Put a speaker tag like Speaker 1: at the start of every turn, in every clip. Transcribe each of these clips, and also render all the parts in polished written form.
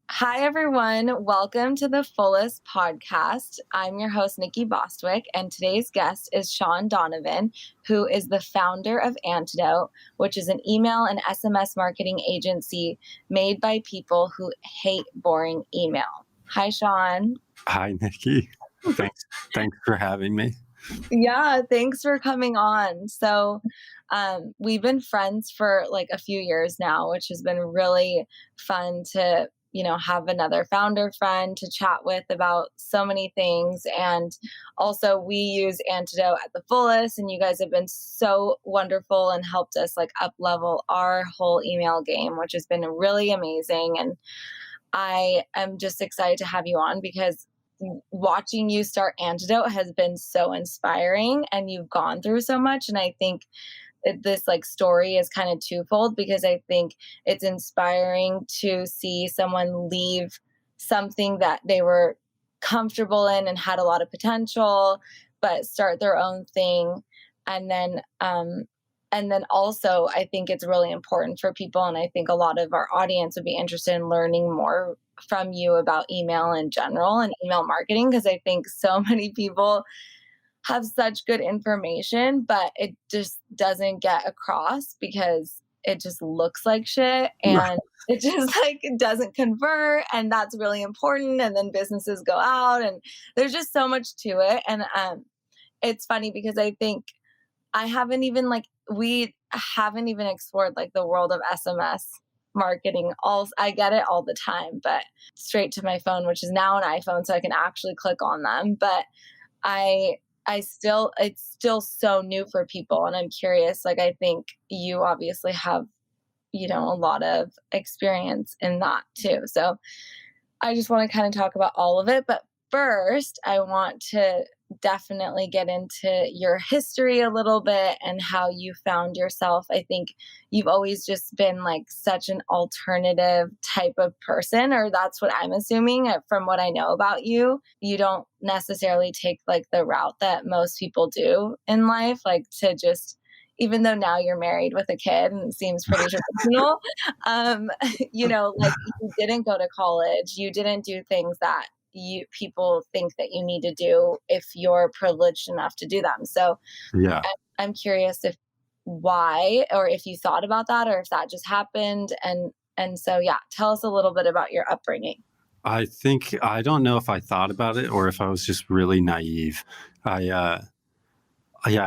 Speaker 1: Hi, everyone. Welcome to the Fullest podcast. I'm your host, Nikki Bostwick, and today's guest is Sean Donovan, who is the founder of Antidote, which is an email and SMS marketing agency made by people who hate boring email. Hi, Sean.
Speaker 2: Hi, Nikki. Thanks for having me.
Speaker 1: Yeah, thanks for coming on. So, we've been friends for like a few years now, which has been really fun to, have another founder friend to chat with about so many things. And also, we use Antidote at the fullest, and you guys have been so wonderful and helped us like up level our whole email game, which has been really amazing. And I am just excited to have you on because watching you start Antidote has been so inspiring, and you've gone through so much. And I think this like story is kind of twofold, because I think it's inspiring to see someone leave something that they were comfortable in and had a lot of potential, but start their own thing. And then also I think it's really important for people, and I think a lot of our audience would be interested in learning more from you about email in general and email marketing, because I think so many people have such good information, but it just doesn't get across because it just looks like shit, and it just like it doesn't convert, and that's really important. And then businesses go out, and there's just so much to it. And it's funny because I think I haven't even like we haven't even explored like the world of SMS marketing. All I get it all the time, but straight to my phone, which is now an iPhone, so I can actually click on them. But I it's still so new for people, and I'm curious. Like, I think you obviously have, a lot of experience in that too. So I just want to kind of talk about all of it. But first, I want to definitely get into your history a little bit and how you found yourself. I think you've always just been like such an alternative type of person, or that's what I'm assuming from what I know about you. You don't necessarily take like the route that most people do in life, like to just, even though now you're married with a kid and it seems pretty traditional, like you didn't go to college, you didn't do things that people think that you need to do if you're privileged enough to do them. So
Speaker 2: Yeah,
Speaker 1: I'm curious if why, or if you thought about that, or if that just happened. And so yeah, tell us a little bit about your upbringing.
Speaker 2: I don't know if I thought about it or if I was just really naive. I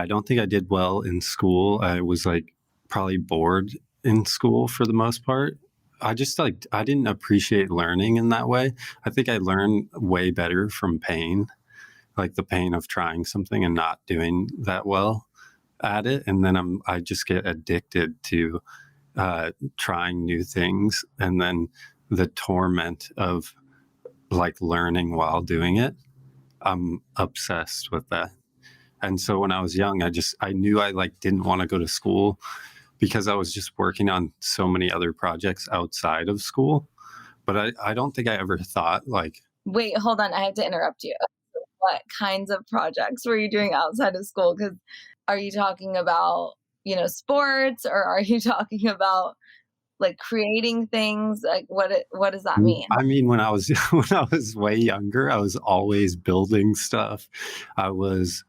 Speaker 2: don't think I did well in school. I was like probably bored in school for the most part. I just like I didn't appreciate learning in that way. I think I learned way better from pain, like the pain of trying something and not doing that well at it, and then I just get addicted to trying new things, and then the torment of like learning while doing it. I'm obsessed with that. And so when I was young, I knew I like didn't want to go to school because I was just working on so many other projects outside of school. But I don't think I ever thought like,
Speaker 1: Wait, hold on. I have to interrupt you. What kinds of projects were you doing outside of school? Because are you talking about, sports, or are you talking about like creating things? Like what does that mean?
Speaker 2: I mean, when I was when I was way younger, I was always building stuff. I was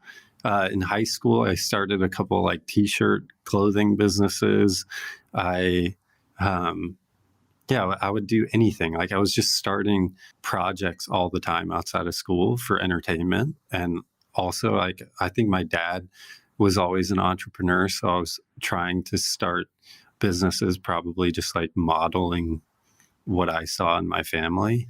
Speaker 2: in high school. I started a couple like t-shirt clothing businesses. I I would do anything. Like I was just starting projects all the time outside of school for entertainment. And also like I think my dad was always an entrepreneur, so I was trying to start businesses, probably just like modeling what I saw in my family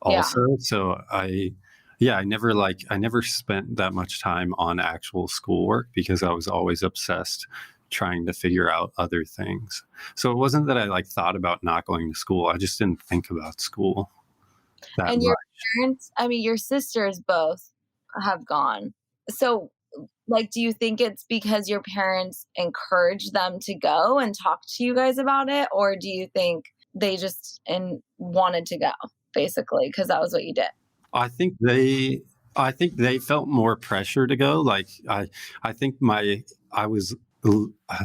Speaker 1: Yeah.
Speaker 2: also. So I never spent that much time on actual schoolwork because I was always obsessed trying to figure out other things. So it wasn't that I like thought about not going to school. I just didn't think about school that
Speaker 1: And your
Speaker 2: much.
Speaker 1: parents, I mean, your sisters both have gone. So, like, do you think it's because your parents encouraged them to go and talk to you guys about it? Or do you think they just wanted to go, basically, because that was what you did?
Speaker 2: I think they felt more pressure to go. Like I think I was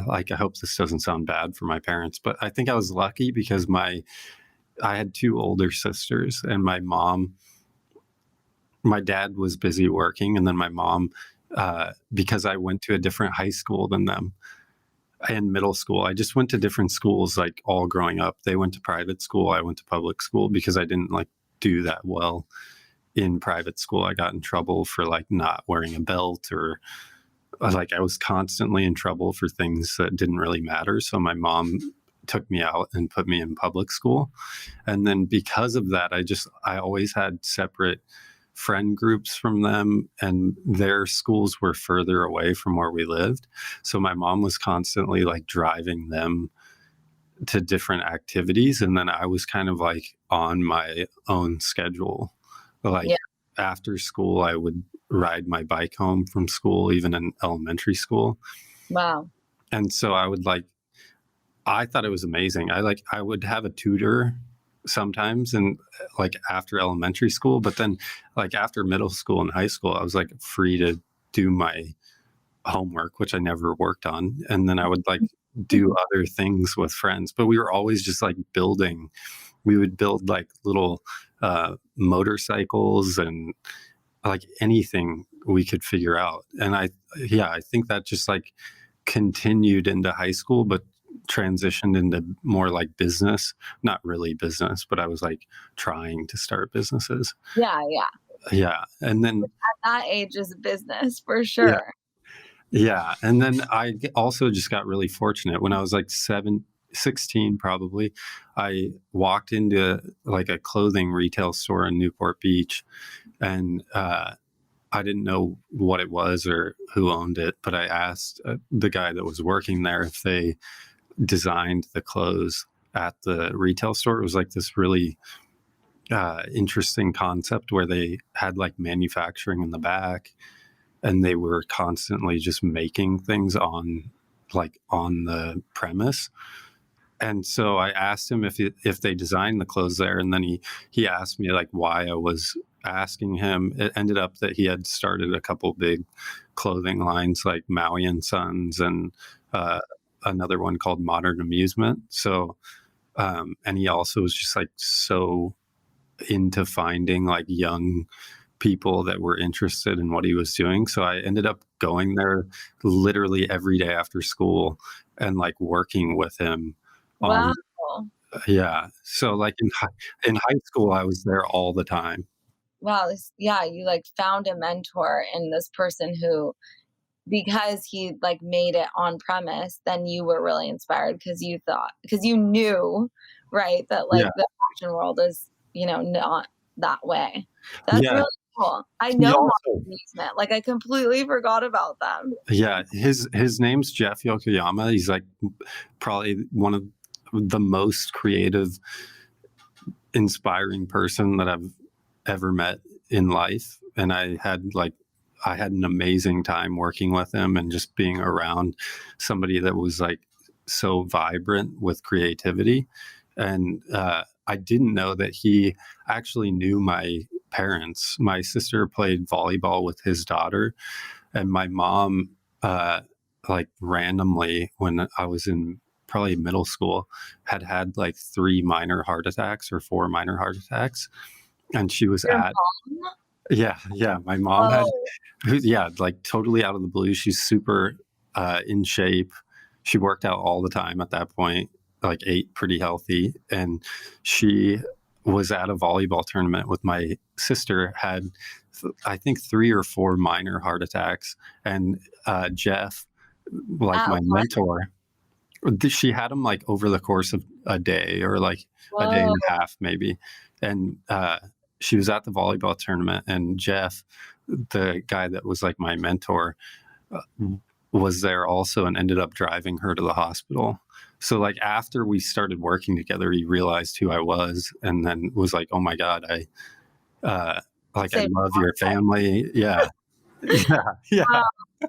Speaker 2: like, I hope this doesn't sound bad for my parents, but I think I was lucky because my I had two older sisters, and my dad was busy working, and then my mom, because I went to a different high school than them in middle school. I just went to different schools, like all growing up. They went to private school. I went to public school because I didn't like do that well in private school. I got in trouble for like not wearing a belt, or like I was constantly in trouble for things that didn't really matter. So my mom took me out and put me in public school. And then because of that, I always had separate friend groups from them, and their schools were further away from where we lived. So my mom was constantly like driving them to different activities. And then I was kind of like on my own schedule. Like
Speaker 1: Yeah.
Speaker 2: after school, I would ride my bike home from school, even in elementary school.
Speaker 1: Wow.
Speaker 2: And so I thought it was amazing. I would have a tutor sometimes, and like after elementary school, but then like after middle school and high school, I was like free to do my homework, which I never worked on. And then I would like do other things with friends, but we were always just like we would build like little motorcycles and like anything we could figure out. And I think that just like continued into high school, but transitioned into more like business, not really business, but I was like trying to start businesses.
Speaker 1: Yeah, yeah.
Speaker 2: Yeah. And then,
Speaker 1: At that age is a business for
Speaker 2: yeah.
Speaker 1: sure.
Speaker 2: Yeah. And then also just got really fortunate when I was like 16 probably. I walked into like a clothing retail store in Newport Beach, and I didn't know what it was or who owned it, but I asked the guy that was working there if they designed the clothes at the retail store. It was like this really interesting concept where they had like manufacturing in the back, and they were constantly just making things on the premise. And so I asked him if they designed the clothes there, and then he asked me like why I was asking him. It ended up that he had started a couple big clothing lines like Maui and Sons, and another one called Modern Amusement. So and he also was just like so into finding like young people that were interested in what he was doing. So I ended up going there literally every day after school and like working with him
Speaker 1: Wow.
Speaker 2: on, yeah. So like in high school, I was there all the time.
Speaker 1: Wow, yeah, you, like, found a mentor in this person who because he, like, made it on premise, then you were really inspired because you knew, right, that,
Speaker 2: Yeah.
Speaker 1: like, the fashion world is, not that way. That's
Speaker 2: Yeah.
Speaker 1: really cool. I
Speaker 2: He
Speaker 1: know
Speaker 2: also,
Speaker 1: Modern Amusement, like, I completely forgot about them.
Speaker 2: yeah, his name's Jeff Yokoyama. He's like probably one of the most creative, inspiring person that I've ever met in life. And I had an amazing time working with him and just being around somebody that was like so vibrant with creativity. And I didn't know that he actually knew my parents. My sister played volleyball with his daughter, and my mom, like randomly, when I was in probably middle school, had like 4 minor heart attacks, and she was
Speaker 1: Your
Speaker 2: at,
Speaker 1: mom?
Speaker 2: yeah, yeah. My mom had,
Speaker 1: Oh,
Speaker 2: yeah, like totally out of the blue. She's super in shape. She worked out all the time at that point, like ate pretty healthy. And she was at a volleyball tournament with my sister, had, I think, 3 or 4 minor heart attacks. And Jeff, like
Speaker 1: at
Speaker 2: my
Speaker 1: what?
Speaker 2: mentor, she had him like over the course of a day, or like a day
Speaker 1: Whoa.
Speaker 2: and a half, maybe. And she was at the volleyball tournament, and Jeff, the guy that was like my mentor, uh, was there also and ended up driving her to the hospital. So like after we started working together, he realized who I was, and then was like, "Oh my God, I
Speaker 1: Same.
Speaker 2: love your family." Yeah, yeah, yeah,
Speaker 1: Wow,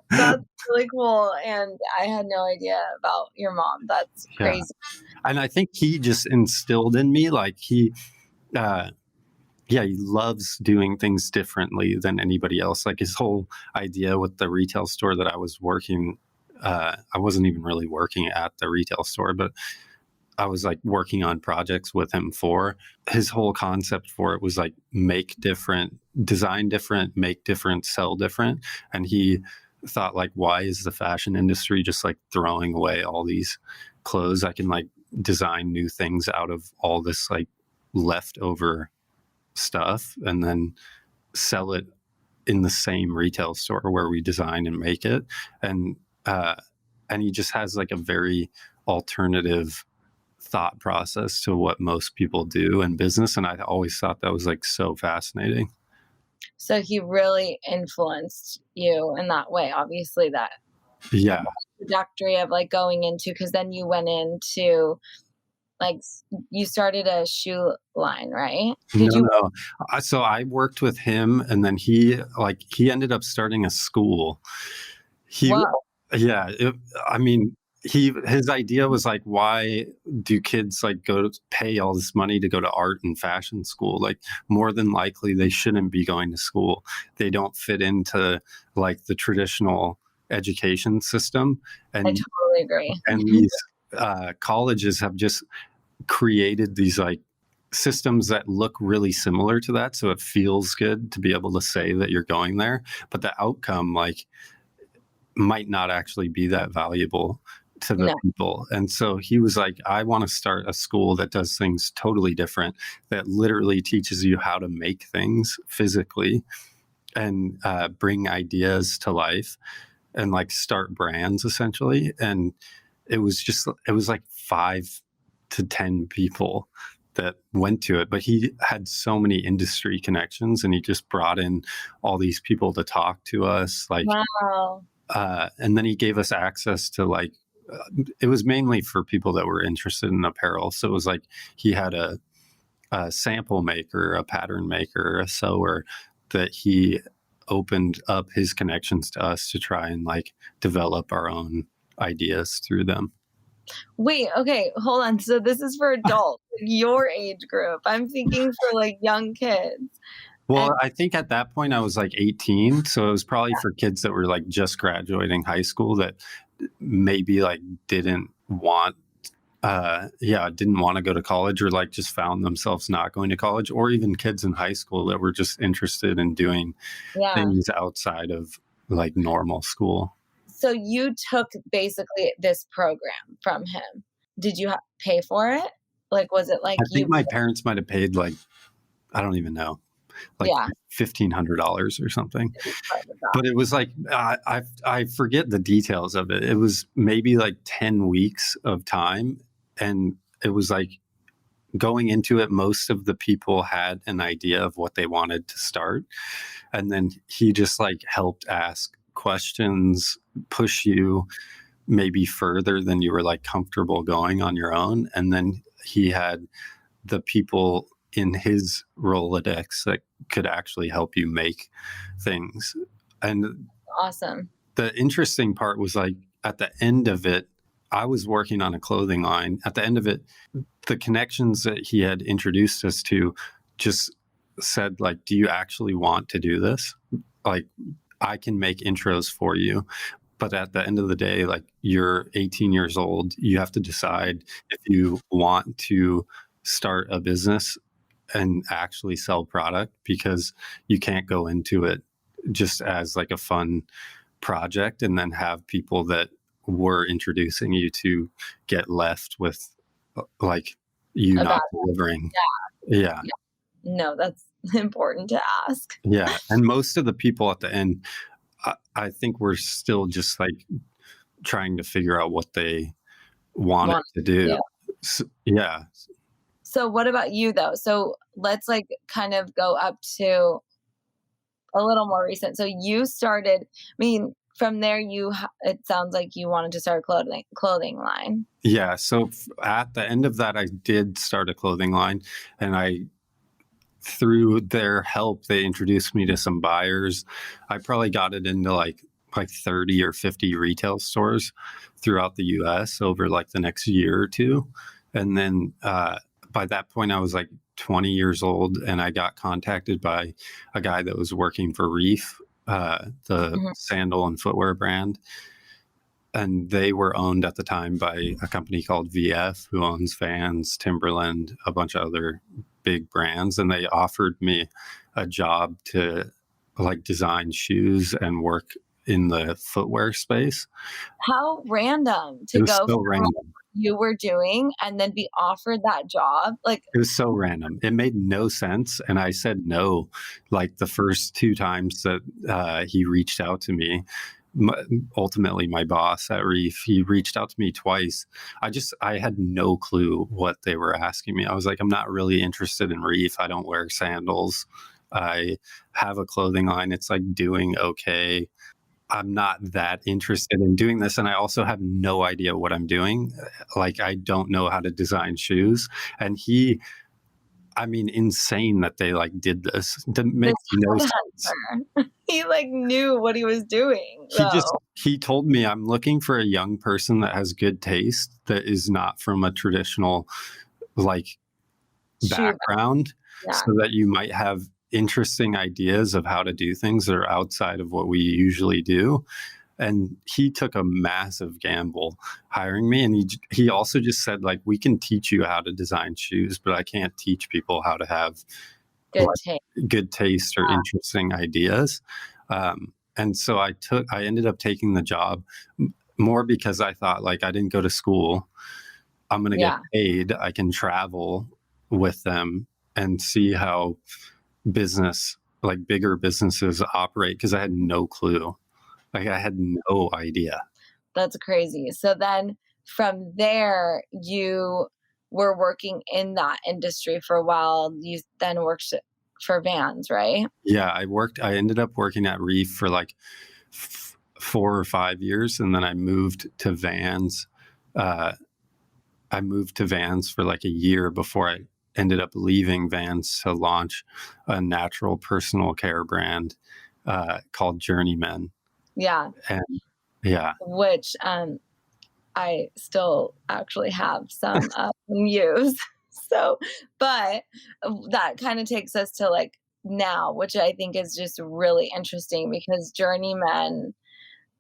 Speaker 1: that's really cool, and I had no idea about your mom. That's
Speaker 2: yeah.
Speaker 1: crazy.
Speaker 2: And I think he just instilled in me like uh, yeah, he loves doing things differently than anybody else. Like his whole idea with the retail store that I was working, I wasn't even really working at the retail store, but I was like working on projects with him for. His whole concept for it was like make different, design different, make different, sell different. And he thought like, why is the fashion industry just like throwing away all these clothes? I can like design new things out of all this like leftover stuff and then sell it in the same retail store where we design and make it. And uh and he just has like a very alternative thought process to what most people do in business. And I always thought that was like so fascinating.
Speaker 1: So he really influenced you in that way. Obviously, that
Speaker 2: Yeah.
Speaker 1: trajectory of like going into, because then you went into like you started a shoe line, right? Did
Speaker 2: No,
Speaker 1: you?
Speaker 2: no. So I worked with him and then he ended up starting a school. He
Speaker 1: Wow.
Speaker 2: Yeah, I mean, his idea was like, why do kids like go to pay all this money to go to art and fashion school? Like, more than likely, they shouldn't be going to school. They don't fit into like the traditional education system,
Speaker 1: I
Speaker 2: and
Speaker 1: totally agree.
Speaker 2: these colleges have just created these like systems that look really similar to that, so it feels good to be able to say that you're going there, but the outcome like might not actually be that valuable to the
Speaker 1: No,
Speaker 2: people. And so he was like, I want to start a school that does things totally different, that literally teaches you how to make things physically and bring ideas to life and like start brands essentially. And it was like 5 to 10 people that went to it, but he had so many industry connections and he just brought in all these people to talk to us. Like,
Speaker 1: wow.
Speaker 2: and then he gave us access to like, it was mainly for people that were interested in apparel. So it was like he had a sample maker, a pattern maker, a sewer that he opened up his connections to us to try and like develop our own ideas through them.
Speaker 1: Wait, okay, hold on. So this is for adults, like your age group. I'm thinking for like young kids. And
Speaker 2: Well, I think at that point I was like 18, so it was probably for kids that were like just graduating high school that maybe like didn't want didn't want to go to college or like just found themselves not going to college, or even kids in high school that were just interested in doing
Speaker 1: yeah.
Speaker 2: things outside of like normal school.
Speaker 1: So you took basically this program from him. Did you pay for it? Like, was it like
Speaker 2: I think
Speaker 1: you?
Speaker 2: my parents might have paid like, I don't even know, like
Speaker 1: Yeah,
Speaker 2: $1,500 or something.
Speaker 1: it was part of that.
Speaker 2: But it was like I forget the details of it. It was maybe like 10 weeks of time, and it was like going into it, most of the people had an idea of what they wanted to start, and then he just like helped ask questions, push you maybe further than you were like comfortable going on your own, and then he had the people in his Rolodex that could actually help you make things. And
Speaker 1: Awesome.
Speaker 2: the interesting part was like at the end of it, I was working on a clothing line. At the end of it, the connections that he had introduced us to just said like, do you actually want to do this? Like, I can make intros for you, but at the end of the day, like, you're 18 years old, you have to decide if you want to start a business and actually sell product, because you can't go into it just as like a fun project and then have people that were introducing you to get left with like you
Speaker 1: About
Speaker 2: not delivering.
Speaker 1: yeah,
Speaker 2: Yeah.
Speaker 1: yeah. No, that's important to ask.
Speaker 2: Yeah. And most of the people at the end, I think we're still just like trying to figure out what they wanted
Speaker 1: Want
Speaker 2: to
Speaker 1: to
Speaker 2: do.
Speaker 1: do.
Speaker 2: Yeah.
Speaker 1: So what about you though? So let's like kind of go up to a little more recent. So you started, I mean, from there it sounds like you wanted to start a clothing line.
Speaker 2: Yeah. So at the end of that, I did start a clothing line, and through their help, they introduced me to some buyers. I probably got it into like 30 or 50 retail stores throughout the US over like the next year or two. And then by that point, I was like 20 years old, and I got contacted by a guy that was working for Reef, the
Speaker 1: Mhm.
Speaker 2: sandal and footwear brand. and they were owned at the time by a company called VF, who owns Vans, Timberland, a bunch of other big brands, and they offered me a job to like design shoes and work in the footwear space.
Speaker 1: How random
Speaker 2: It
Speaker 1: to
Speaker 2: was
Speaker 1: go
Speaker 2: so
Speaker 1: from what
Speaker 2: random.
Speaker 1: you were doing and then be offered that job. Like,
Speaker 2: It was so random. It made no sense, and I said no, like, the first 2 times that, he reached out to me. Ultimately, my boss at Reef, he reached out to me twice. I had no clue what they were asking me. I was like, "I'm not really interested in Reef. I don't wear sandals. I have a clothing line. It's, like, doing okay. I'm not that interested in doing this, and I also have no idea what I'm doing. Like, I don't know how to design shoes." And I mean, insane that they, like, did this. Didn't
Speaker 1: this
Speaker 2: make no sense.
Speaker 1: headhunter, he, like, knew what he was doing, though.
Speaker 2: He told me, "I'm looking for a young person that has good taste, that is not from a traditional, like,
Speaker 1: Shoe
Speaker 2: background,
Speaker 1: yeah,
Speaker 2: so that you might have interesting ideas of how to do things that are outside of what we usually do." And he took a massive gamble hiring me, and he also just said, like, "We can teach you how to design shoes, but I can't teach people how to have,
Speaker 1: good
Speaker 2: like,
Speaker 1: take.
Speaker 2: good taste or interesting ideas." And so I ended up taking the job more because I thought, like, I didn't go to school. I'm gonna get
Speaker 1: Yeah,
Speaker 2: paid. I can travel with them and see how like, bigger businesses operate, because I had no clue. Like, I had no idea.
Speaker 1: that's crazy. So then from there, you were working in that industry for a while. You then worked for Vans, right?
Speaker 2: Yeah, I ended up working at Reef for, like, 4 or 5 years, and then uh, I moved to Vans for, like, a year before I ended up leaving Vans to launch a natural personal care brand, called Journeyman,
Speaker 1: Yeah,
Speaker 2: and yeah.
Speaker 1: which, I still actually have some use. So, but that kind of takes us to like now, which I think is just really interesting because Journeyman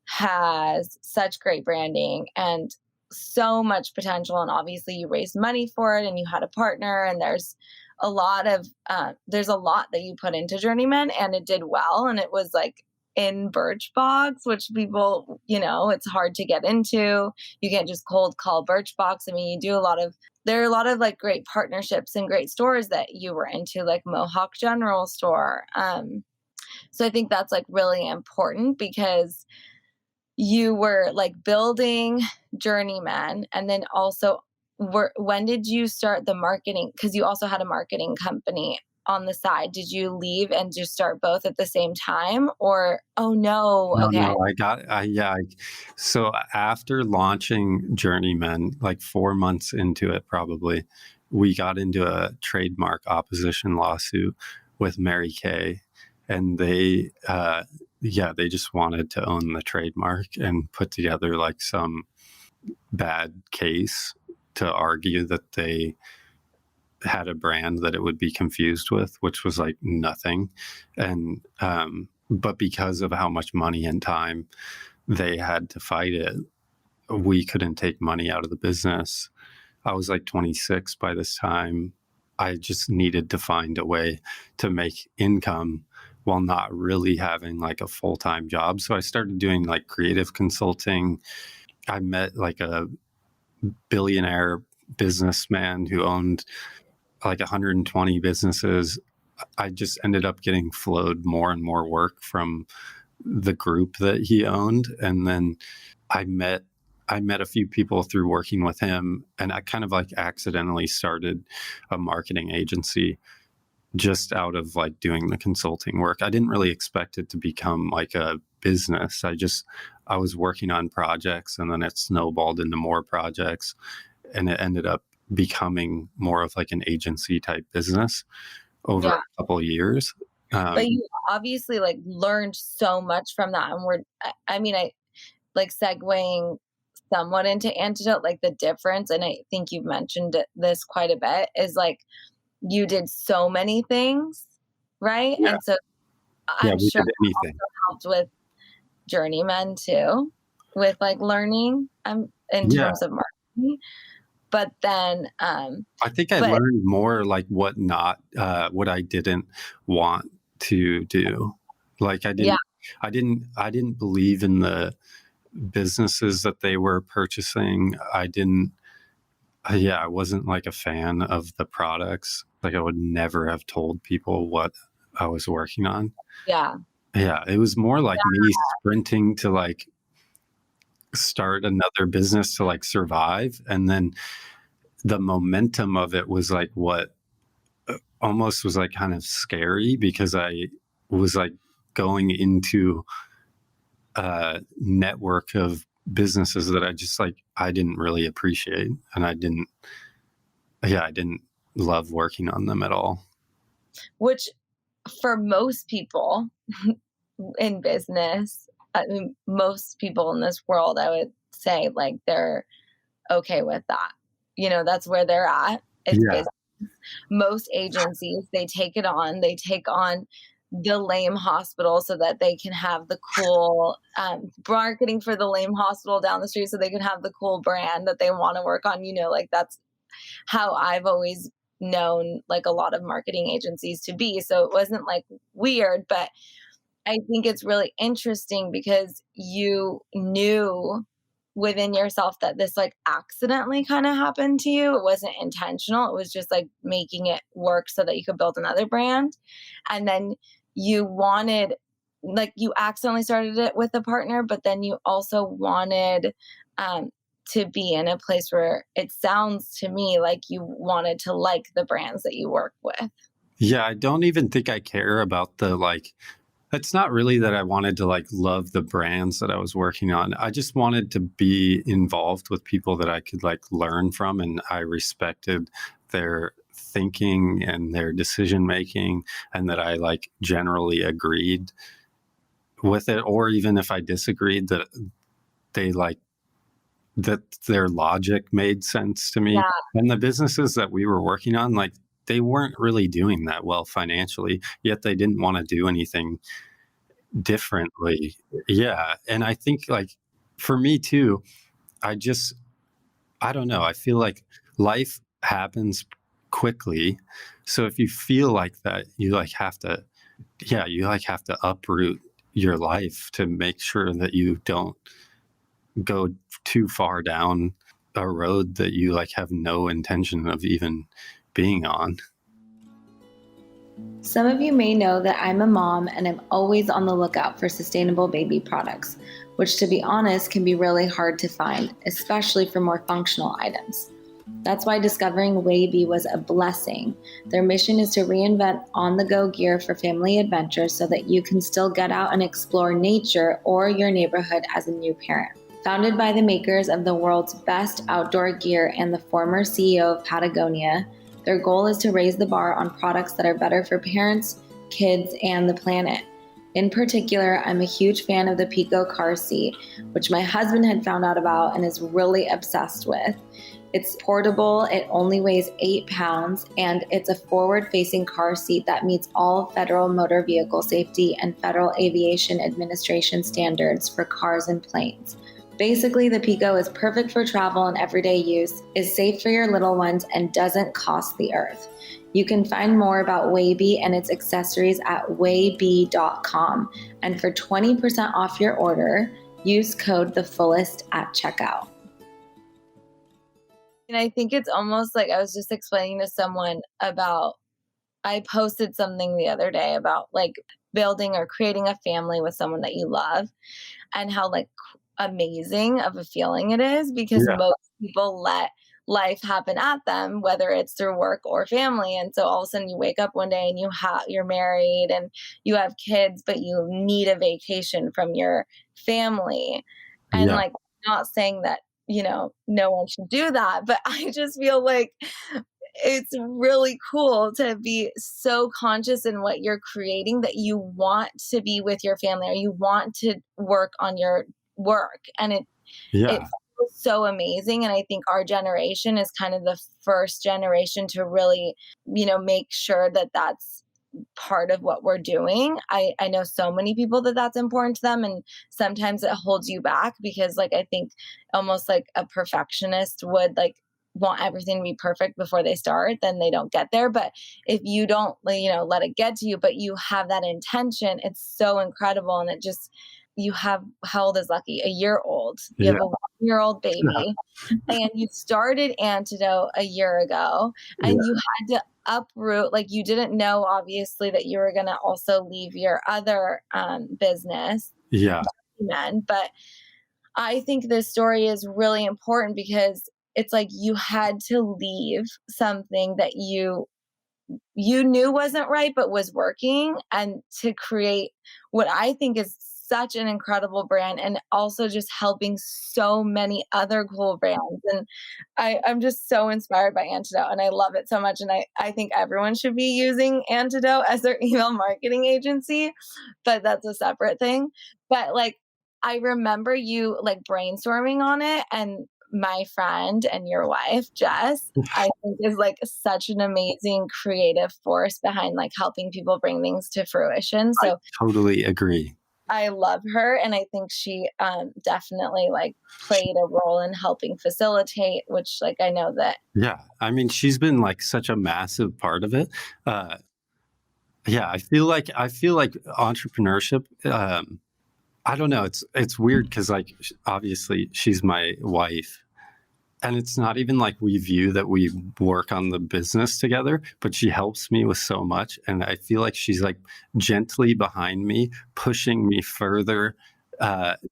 Speaker 1: has such great branding and so much potential. And obviously, you raised money for it and you had a partner, and there's a lot that you put into Journeyman, and it did well. And it was like in Birchbox, which people, it's hard to get into. You can't just cold call Birchbox. I mean, there are a lot of like great partnerships and great stores that you were into, like Mohawk General Store. So I think that's like really important because you were like building Journeyman, and then also when did you start the marketing? Because you also had a marketing company on the side. Did you leave and just start both at the same time? Or oh no,
Speaker 2: No,
Speaker 1: okay.
Speaker 2: no, so after launching Journeyman, like 4 months into it probably, we got into a trademark opposition lawsuit with Mary Kay, and they just wanted to own the trademark and put together, like, some bad case to argue that they had a brand that it would be confused with, which was, like, nothing, and, but because of how much money and time they had to fight it, we couldn't take money out of the business. I was like 26 by this time. I just needed to find a way to make income while not really having like a full time job. So I started doing like creative consulting. I met like a billionaire businessman who owned like 120 businesses. I just ended up getting flowed more and more work from the group that he owned. And then I met I met a few people through working with him, and I kind of like accidentally started a marketing agency just out of like doing the consulting work. I didn't really expect it to become like a business. I was working on projects, and then it snowballed into more projects, and it ended up becoming more of like an agency type business over
Speaker 1: Yeah.
Speaker 2: a couple of years.
Speaker 1: But
Speaker 2: Um,
Speaker 1: you obviously like learned so much from that. And I mean, I like segueing somewhat into Antidote, like the difference, and I think you've mentioned this quite a bit, is like you did so many things, right?
Speaker 2: yeah,
Speaker 1: And so
Speaker 2: yeah,
Speaker 1: I'm
Speaker 2: we
Speaker 1: sure
Speaker 2: did
Speaker 1: that
Speaker 2: anything.
Speaker 1: helped with Journeyman too. with like learning in
Speaker 2: Yeah.
Speaker 1: terms of marketing. But then
Speaker 2: I think I
Speaker 1: but
Speaker 2: learned more like what I didn't want to do. Like
Speaker 1: yeah,
Speaker 2: I didn't believe in the businesses that they were purchasing. I didn't yeah, I wasn't like a fan of the products. Like I would never have told people what I was working on.
Speaker 1: yeah,
Speaker 2: Yeah, it was more like me sprinting to like start another business to like survive, and then the momentum of it was like what almost was like kind of scary because I was like going into a network of businesses that I didn't really appreciate, and I didn't love working on them at all.
Speaker 1: which for most people in business, I mean, most people in this world, I would say like they're okay with that. That's where they're at. It's
Speaker 2: Yeah,
Speaker 1: business. Most agencies, they take it on. They take on the lame hospital so that they can have the cool marketing for the lame hospital down the street so they can have the cool brand that they want to work on. Like that's how I've always known like a lot of marketing agencies to be. So it wasn't like weird, but I think it's really interesting because you knew within yourself that this like accidentally kind of happened to you. It wasn't intentional. It was just like making it work so that you could build another brand. And then you wanted, like, you accidentally started it with a partner, but then you also wanted um, to be in a place where it sounds to me like you wanted to like the brands that you work with.
Speaker 2: yeah. I don't even think I care about the like. It's not really that I wanted to like love the brands that I was working on. I just wanted to be involved with people that I could like learn from, and I respected their thinking and their decision making, and that I like generally agreed with it, or even if I disagreed, that they like that their logic made sense to me.
Speaker 1: Yeah.
Speaker 2: And the businesses that we were working on, like they weren't really doing that well financially, yet they didn't want to do anything differently. Yeah, and I think, like, for me too, I just I don't know, I feel like life happens quickly, so if you feel like that, you, like, have to yeah, you, like, have to uproot your life to make sure that you don't go too far down a road that you, like, have no intention of even being on.
Speaker 1: Some of you may know that I'm a mom and I'm always on the lookout for sustainable baby products, which, to be honest, can be really hard to find, especially for more functional items. That's why discovering Waybee was a blessing. Their mission is to reinvent on the go gear for family adventures so that you can still get out and explore nature or your neighborhood as a new parent. Founded by the makers of the world's best outdoor gear and the former CEO of Patagonia, their goal is to raise the bar on products that are better for parents, kids, and the planet. In particular, I'm a huge fan of the Pico car seat, which my husband had found out about and is really obsessed with. It's portable, it only weighs 8 pounds, and it's a forward-facing car seat that meets all federal motor vehicle safety and Federal Aviation Administration standards for cars and planes. Basically, the Pico is perfect for travel and everyday use, is safe for your little ones, and doesn't cost the earth. You can find more about Waybee and its accessories at waybee.com. And for 20% off your order, use code THEFULLEST at checkout. And I think it's almost like I was just explaining to someone about, I posted something the other day about like building or creating a family with someone that you love and how like amazing of a feeling it is because
Speaker 2: Yeah,
Speaker 1: most people let life happen at them, whether it's through work or family. And so all of a sudden you wake up one day and you're married and you have kids, but you need a vacation from your family. And
Speaker 2: yeah,
Speaker 1: like, not saying that, no one should do that, but I just feel like it's really cool to be so conscious in what you're creating that you want to be with your family or you want to work on your work. And it
Speaker 2: yeah.
Speaker 1: feels so amazing. And I think our generation is kind of the first generation to really, make sure that that's part of what we're doing. I know so many people that that's important to them, and sometimes it holds you back because, like, I think almost like a perfectionist would like want everything to be perfect before they start, then they don't get there. But if you don't, like, let it get to you, but you have that intention, it's so incredible. And it just, you have, how old is Lucky? A year old. You
Speaker 2: Yeah.
Speaker 1: have a 1 year old baby, and you started Antidote a year ago,
Speaker 2: Yeah.
Speaker 1: and you had to uproot, like, you didn't know obviously that you were going to also leave your other business,
Speaker 2: Yeah.
Speaker 1: men. But I think this story is really important because it's like you had to leave something that you knew wasn't right but was working, and to create what I think is such an incredible brand, and also just helping so many other cool brands. And I'm just so inspired by Antidote, and I love it so much. And I think everyone should be using Antidote as their email marketing agency, but that's a separate thing. But like, I remember you like brainstorming on it, and my friend and your wife, Jess, I think is like such an amazing creative force behind like helping people bring things to fruition.
Speaker 2: I
Speaker 1: So
Speaker 2: totally agree.
Speaker 1: I love her, and I think she definitely like played a role in helping facilitate, which like I know that.
Speaker 2: Yeah. I mean, she's been like such a massive part of it. Uh, yeah, I feel like entrepreneurship, I don't know, it's weird because like obviously she's my wife, and it's not even like we view that we work on the business together, but she helps me with so much, and I feel like she's like gently behind me, pushing me further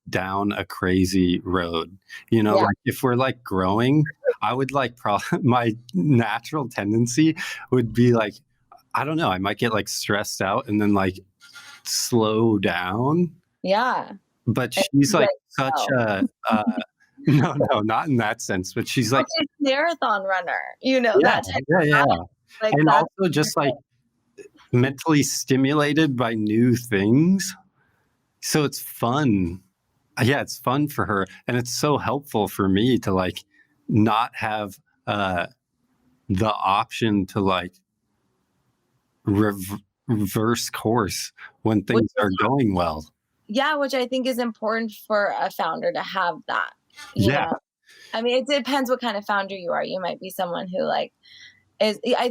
Speaker 2: down a crazy road.
Speaker 1: Yeah,
Speaker 2: Like if we're like growing, I would like my natural tendency would be like, I don't know, I might get like stressed out and then like slow down,
Speaker 1: yeah.
Speaker 2: but
Speaker 1: And
Speaker 2: she's
Speaker 1: she's
Speaker 2: like
Speaker 1: like,
Speaker 2: such
Speaker 1: "Oh."
Speaker 2: a no, no, not in that sense, but she's
Speaker 1: Well,
Speaker 2: like,
Speaker 1: she's a marathon runner,
Speaker 2: yeah,
Speaker 1: that type
Speaker 2: yeah,
Speaker 1: of
Speaker 2: yeah,
Speaker 1: guy. Like,
Speaker 2: and
Speaker 1: that's
Speaker 2: also just like mentally stimulated by new things. So it's fun. Yeah, it's fun for her, and it's so helpful for me to like not have uh the option to like reverse course when
Speaker 1: which
Speaker 2: things
Speaker 1: is,
Speaker 2: are going well.
Speaker 1: yeah, which I think is important for a founder to have that, you
Speaker 2: Yeah,
Speaker 1: know? I mean, it depends what kind of founder you are. You might be someone who like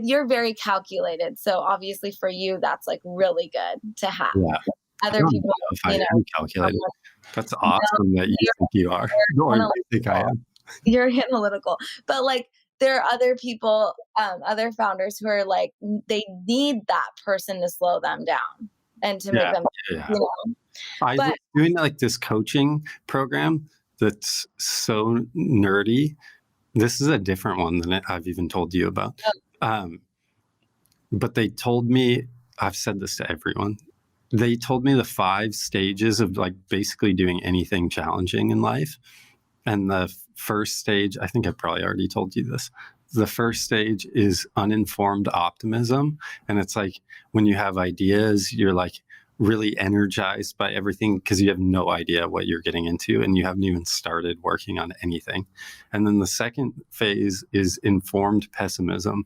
Speaker 1: you're very calculated. So obviously for you, that's like really good to have.
Speaker 2: yeah. I
Speaker 1: Other
Speaker 2: don't
Speaker 1: people,
Speaker 2: know if I am calculated.
Speaker 1: someone,
Speaker 2: That's
Speaker 1: no,
Speaker 2: awesome that you
Speaker 1: you're
Speaker 2: think you are, or you think I
Speaker 1: analytical.
Speaker 2: am.
Speaker 1: You're analytical. But like there are other people, other founders who are like they need that person to slow them down and to make
Speaker 2: Yeah,
Speaker 1: them,
Speaker 2: yeah.
Speaker 1: you know.
Speaker 2: I was
Speaker 1: But
Speaker 2: doing like this coaching program that's so nerdy. This is a different one than I've even told you about. Um, but they told me, I've said this to everyone. They told me the 5 stages of like basically doing anything challenging in life. And the first stage, I think I probably already told you this. The first stage is uninformed optimism. And it's like when you have ideas, you're like really energized by everything because you have no idea what you're getting into and you haven't even started working on anything. And then the second phase is informed pessimism.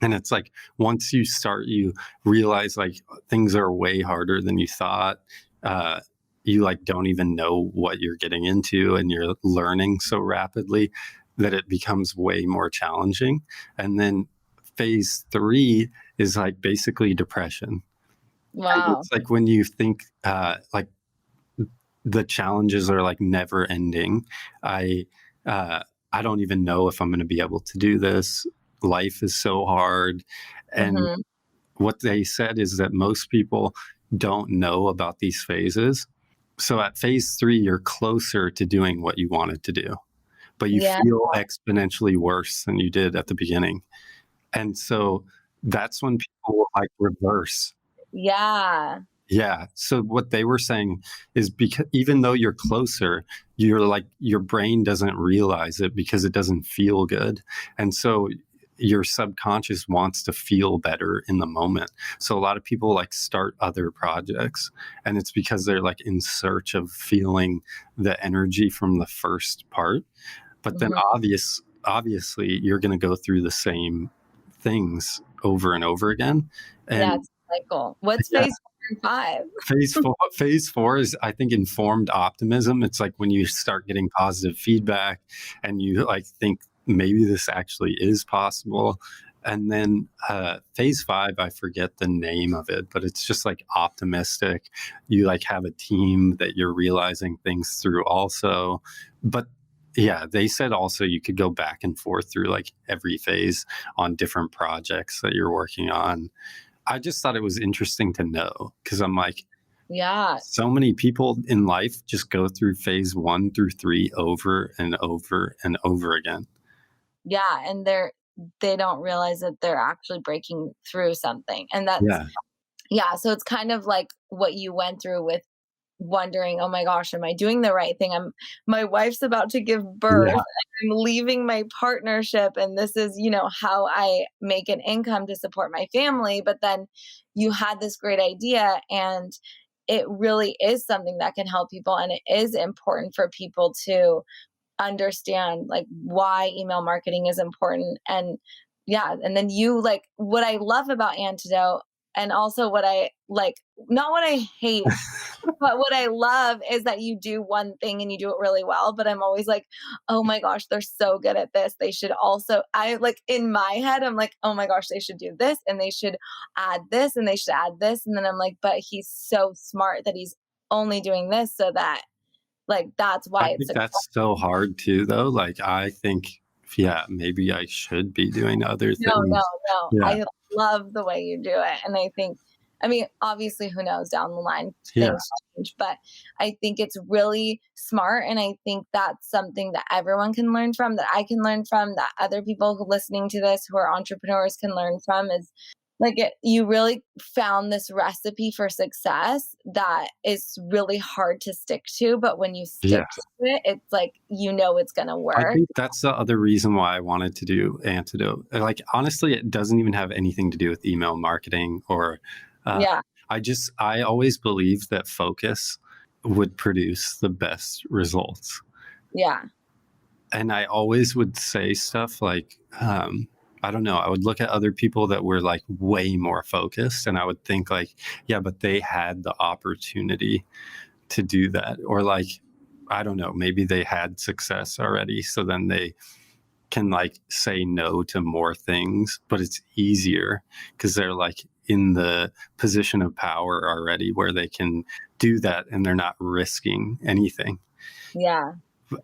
Speaker 2: And it's like once you start, you realize like things are way harder than you thought. Uh, you like don't even know what you're getting into, and you're learning so rapidly that it becomes way more challenging. And then phase 3 is like basically depression. And
Speaker 1: wow.
Speaker 2: it's like when you think like the challenges are like never ending. I I don't even know if I'm going to be able to do this. Life is so hard. And
Speaker 1: Hmm.
Speaker 2: what they said is that most people don't know about these phases. So at phase 3, you're closer to doing what you wanted to do, but you
Speaker 1: Yeah.
Speaker 2: feel exponentially worse than you did at the beginning. And so that's when people will like reverse.
Speaker 1: Yeah.
Speaker 2: Yeah. So what they were saying is because even though you're closer, you're like your brain doesn't realize it because it doesn't feel good. And so your subconscious wants to feel better in the moment. So a lot of people like start other projects, and it's because they're like in search of feeling the energy from the first part. But then
Speaker 1: Hmm.
Speaker 2: obviously you're going to go through the same things over and over again.
Speaker 1: Yeah.
Speaker 2: And
Speaker 1: cycle. What's
Speaker 2: Yeah.
Speaker 1: phase 4 and 5?
Speaker 2: Phase 4 is, I think, informed optimism. It's like when you start getting positive feedback and you like think maybe this actually is possible. And then phase 5, I forget the name of it, but it's just like optimistic. You like have a team that you're realizing things through also. But yeah, they said also you could go back and forth through like every phase on different projects that you're working on. I just thought it was interesting to know because I'm like,
Speaker 1: Yeah.
Speaker 2: so many people in life just go through phase 1 through 3 over and over and over again.
Speaker 1: Yeah, and they don't realize that they're actually breaking through something, and that's
Speaker 2: Yeah.
Speaker 1: yeah, so it's kind of like what you went through with wondering, "Oh my gosh, am I doing the right thing? My wife's about to give birth,
Speaker 2: Yeah.
Speaker 1: and I'm leaving my partnership, and this is, how I make an income to support my family," but then you had this great idea, and it really is something that can help people, and it is important for people to understand like why email marketing is important. And yeah, and then you like what I love about Antidote, and also what I like, not what I hate, but what I love is that you do one thing and you do it really well, but I'm always like, oh my gosh, they're so good at this, they should also, I like in my head I'm like, oh my gosh, they should do this and they should add this and they should add this, and then I'm like, but he's so smart that he's only doing this, so that like that's
Speaker 2: I
Speaker 1: why it's
Speaker 2: think that's so hard too, though. Like, I think, yeah, maybe I should be doing other
Speaker 1: no, no,
Speaker 2: things.
Speaker 1: no.
Speaker 2: Yeah.
Speaker 1: I love the way you do it. And I think, I mean, obviously, who knows down the line,
Speaker 2: Yeah.
Speaker 1: things change, but I think it's really smart. And I think that's something that everyone can learn from, that I can learn from, that other people who listening to this who are entrepreneurs can learn from is like you really found this recipe for success that is really hard to stick to. But when you
Speaker 2: Yeah.
Speaker 1: stick to it, it's like, it's going to
Speaker 2: I
Speaker 1: work.
Speaker 2: think that's the other reason why I wanted to do Antidote. Like, honestly, it doesn't even have anything to do with email marketing or, uh,
Speaker 1: Yeah.
Speaker 2: I always believed that focus would produce the best results.
Speaker 1: Yeah.
Speaker 2: And I always would say stuff like, I don't know, I would look at other people that were like way more focused and I would think like, yeah, but they had the opportunity to do that. Or like, I don't know, maybe they had success already. So then they can like say no to more things, but it's easier because they're like in the position of power already where they can do that and they're not risking anything.
Speaker 1: Yeah.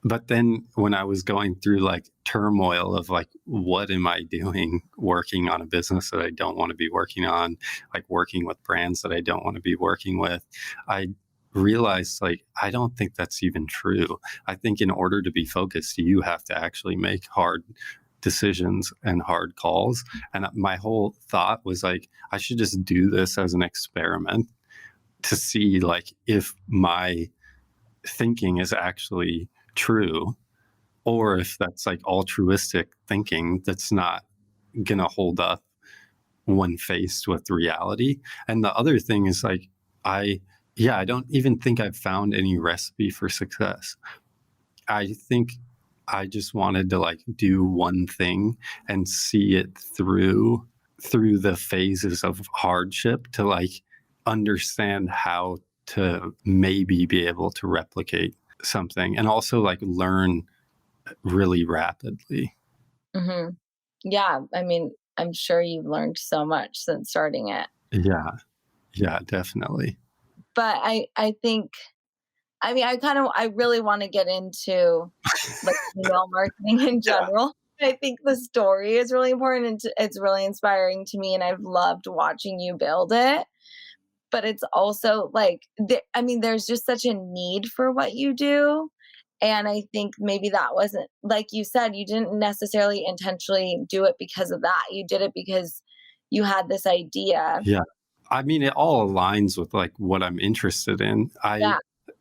Speaker 2: But then when I was going through like turmoil of like, what am I doing working on a business that I don't want to be working on, like working with brands that I don't want to be working with, I realized like, I don't think that's even true. I think in order to be focused, you have to actually make hard decisions and hard calls. And my whole thought was like, I should just do this as an experiment to see like if my thinking is actually true or if that's like altruistic thinking that's not going to hold up when faced with reality. And the other thing is like, I, yeah, I don't even think I've found any recipe for success. I think I just wanted to like do one thing and see it through the phases of hardship to like understand how to maybe be able to replicate something and also like learn really rapidly.
Speaker 1: Hmm. Yeah. I mean, I'm sure you've learned so much since starting it.
Speaker 2: Yeah. Yeah, definitely.
Speaker 1: But I think, I mean, I really want to get into like email marketing in
Speaker 2: Yeah.
Speaker 1: general. I think the story is really important and it's really inspiring to me. And I've loved watching you build it. But it's also like, I mean, there's just such a need for what you do. And I think maybe that wasn't, like you said, you didn't necessarily intentionally do it because of that. You did it because you had this idea.
Speaker 2: Yeah. I mean, it all aligns with like what I'm interested in. I
Speaker 1: Yeah.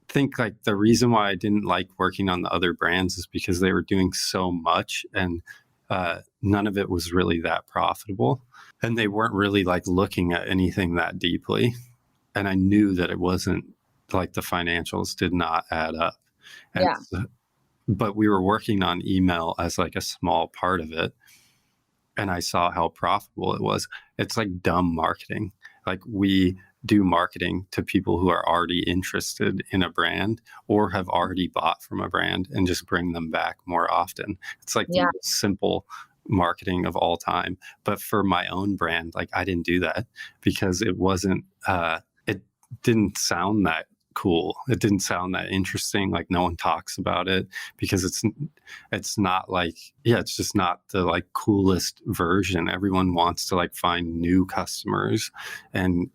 Speaker 2: think like the reason why I didn't like working on the other brands is because they were doing so much and none of it was really that profitable. And they weren't really like looking at anything that deeply. And I knew that it wasn't like the financials did not add up. And
Speaker 1: Yeah.
Speaker 2: but we were working on email as like a small part of it. And I saw how profitable it was. It's like dumb marketing. Like we do marketing to people who are already interested in a brand or have already bought from a brand and just bring them back more often. It's like the
Speaker 1: Yeah.
Speaker 2: most simple marketing of all time. But for my own brand, like I didn't do that because it wasn't, it didn't sound that cool. It didn't sound that interesting. Like no one talks about it because it's not like, yeah, it's just not the like coolest version. Everyone wants to like find new customers and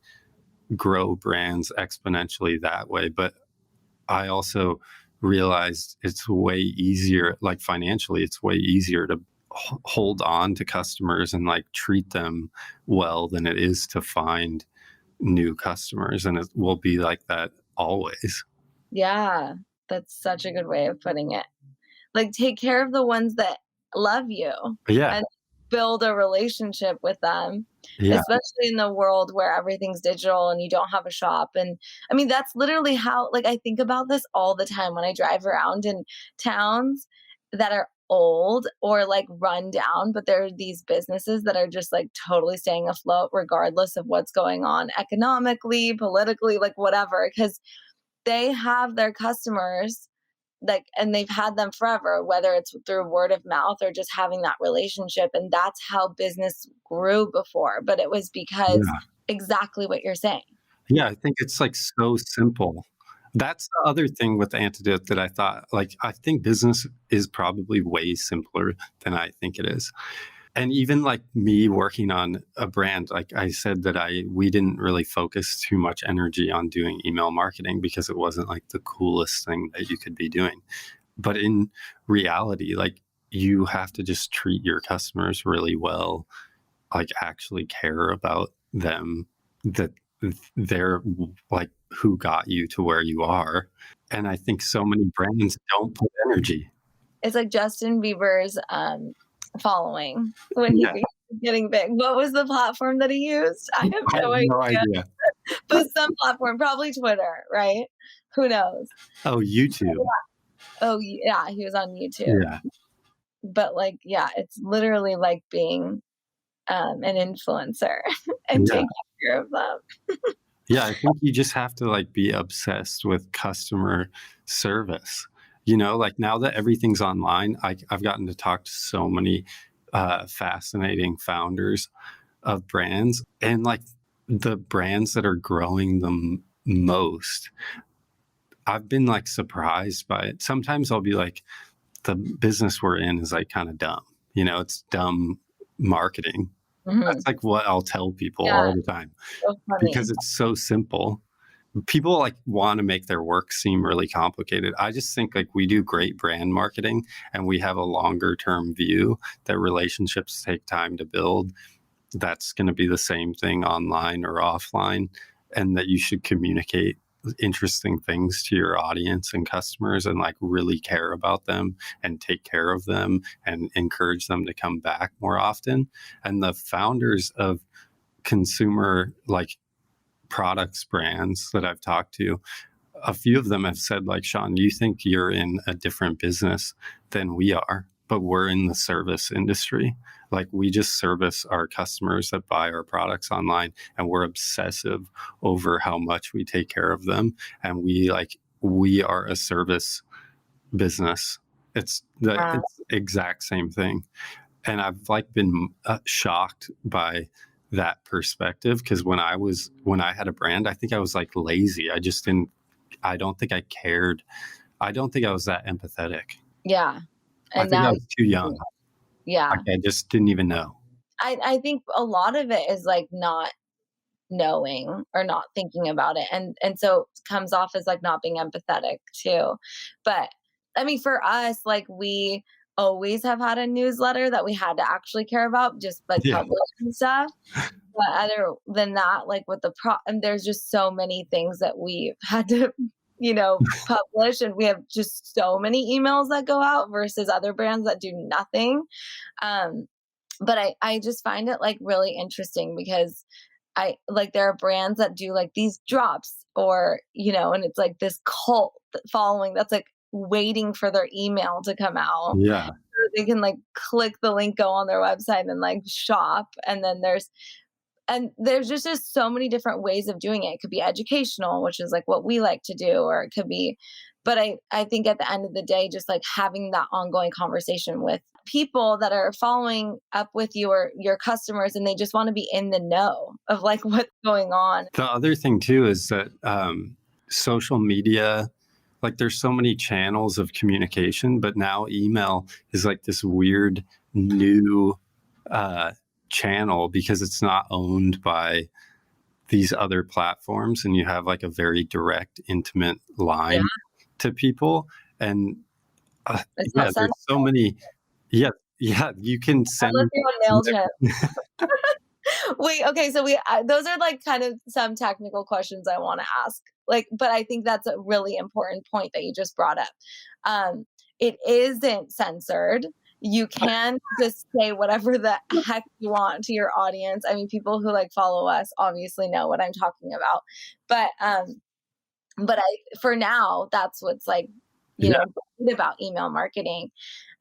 Speaker 2: grow brands exponentially that way. But I also realized it's way easier, like financially, it's way easier to hold on to customers and like treat them well than it is to find new customers. And it will be like that always.
Speaker 1: Yeah. That's such a good way of putting it. Like, take care of the ones that love you
Speaker 2: Yeah.
Speaker 1: and build a relationship with them,
Speaker 2: Yeah.
Speaker 1: especially in the world where everything's digital and you don't have a shop, and I mean, that's literally how like, I think about this all the time when I drive around in towns that are old or, like, run down, but there are these businesses that are just, like, totally staying afloat regardless of what's going on economically, politically, like, whatever, because they have their customers like and they've had them forever, whether it's through word of mouth or just having that relationship, and that's how business grew before, but it was because
Speaker 2: Yeah.
Speaker 1: exactly what you're saying.
Speaker 2: Yeah. I think it's like so simple. That's the other thing with Antidote that I thought, like, I think business is probably way simpler than I think it is. And even like me working on a brand, like I said that we didn't really focus too much energy on doing email marketing because it wasn't like the coolest thing that you could be doing. But in reality, like you have to just treat your customers really well, like actually care about them, that they're like who got you to where you are. And I think so many brands don't put energy.
Speaker 1: It's like Justin Bieber's following when he
Speaker 2: Yeah.
Speaker 1: be getting big. What was the platform that he used? I have
Speaker 2: I have
Speaker 1: no
Speaker 2: no
Speaker 1: idea,
Speaker 2: idea.
Speaker 1: but some platform, probably Twitter, right? Who knows?
Speaker 2: Oh, YouTube.
Speaker 1: Oh yeah, he was on YouTube,
Speaker 2: Yeah.
Speaker 1: but like yeah, it's literally like being an influencer and
Speaker 2: Yeah.
Speaker 1: taking care of them.
Speaker 2: Yeah, I think you just have to like be obsessed with customer service. You know, like now that everything's online, I've gotten to talk to so many fascinating founders of brands, and like the brands that are growing the most, I've been like surprised by it. Sometimes I'll be like, the business we're in is like kind of dumb. You know, it's dumb marketing. That's
Speaker 1: Mhm.
Speaker 2: like what I'll tell people
Speaker 1: Yeah,
Speaker 2: all the time
Speaker 1: so funny.
Speaker 2: because it's so simple. People like want to make their work seem really complicated. I just think like we do great brand marketing and we have a longer term view that relationships take time to build. That's going to be the same thing online or offline, and that you should communicate interesting things to your audience and customers and like really care about them and take care of them and encourage them to come back more often. And the founders of consumer like products brands that I've talked to, a few of them have said, like, Sean, you think you're in a different business than we are, but we're in the service industry. Like, we just service our customers that buy our products online, and we're obsessive over how much we take care of them. And we are a service business. It's the
Speaker 1: Wow.
Speaker 2: it's exact same thing. And I've like been shocked by that perspective because when I had a brand, I think I was like lazy. I don't think I cared. I don't think I was that empathetic.
Speaker 1: Yeah,
Speaker 2: I
Speaker 1: and
Speaker 2: think I
Speaker 1: now
Speaker 2: was too young.
Speaker 1: yeah.
Speaker 2: Like I just didn't even know.
Speaker 1: I think a lot of it is, like, not knowing or not thinking about it, and so it comes off as, like, not being empathetic too, but, I mean, for us, like, we always have had a newsletter that we had to actually care about, just, like,
Speaker 2: Yeah.
Speaker 1: publishing stuff. But other than that, like with the and there's just so many things that we've had to, publish, and we have just so many emails that go out versus other brands that do nothing. Um, but I just find it like really interesting because I like there are brands that do like these drops or, and it's like this cult following that's like waiting for their email to come out.
Speaker 2: Yeah.
Speaker 1: So they can like click the link, go on their website and like shop. And then there's and there's just so many different ways of doing it. It could be educational, which is like what we like to do, or it could be, but I think at the end of the day, just like having that ongoing conversation with people that are following up with you or your customers, and they just want to be in the know of like what's going on.
Speaker 2: The other thing too is that social media, like there's so many channels of communication, but now email is like this weird new uh, channel because it's not owned by these other platforms, and you have like a very direct, intimate
Speaker 1: Yeah,
Speaker 2: line to people. And
Speaker 1: it's
Speaker 2: yeah,
Speaker 1: not
Speaker 2: there's
Speaker 1: sense.
Speaker 2: so many. Yeah, yeah, you can
Speaker 1: Unless
Speaker 2: send.
Speaker 1: you're on Mailchimp. Wait, okay, so we those are like kind of some technical questions I want to ask. Like, but I think that's a really important point that you just brought up. Um, it isn't censored. You can just say whatever the heck you want to your audience. I mean, people who like follow us obviously know what I'm talking about. But I for now, that's what's like,
Speaker 2: Yeah,
Speaker 1: great about email marketing.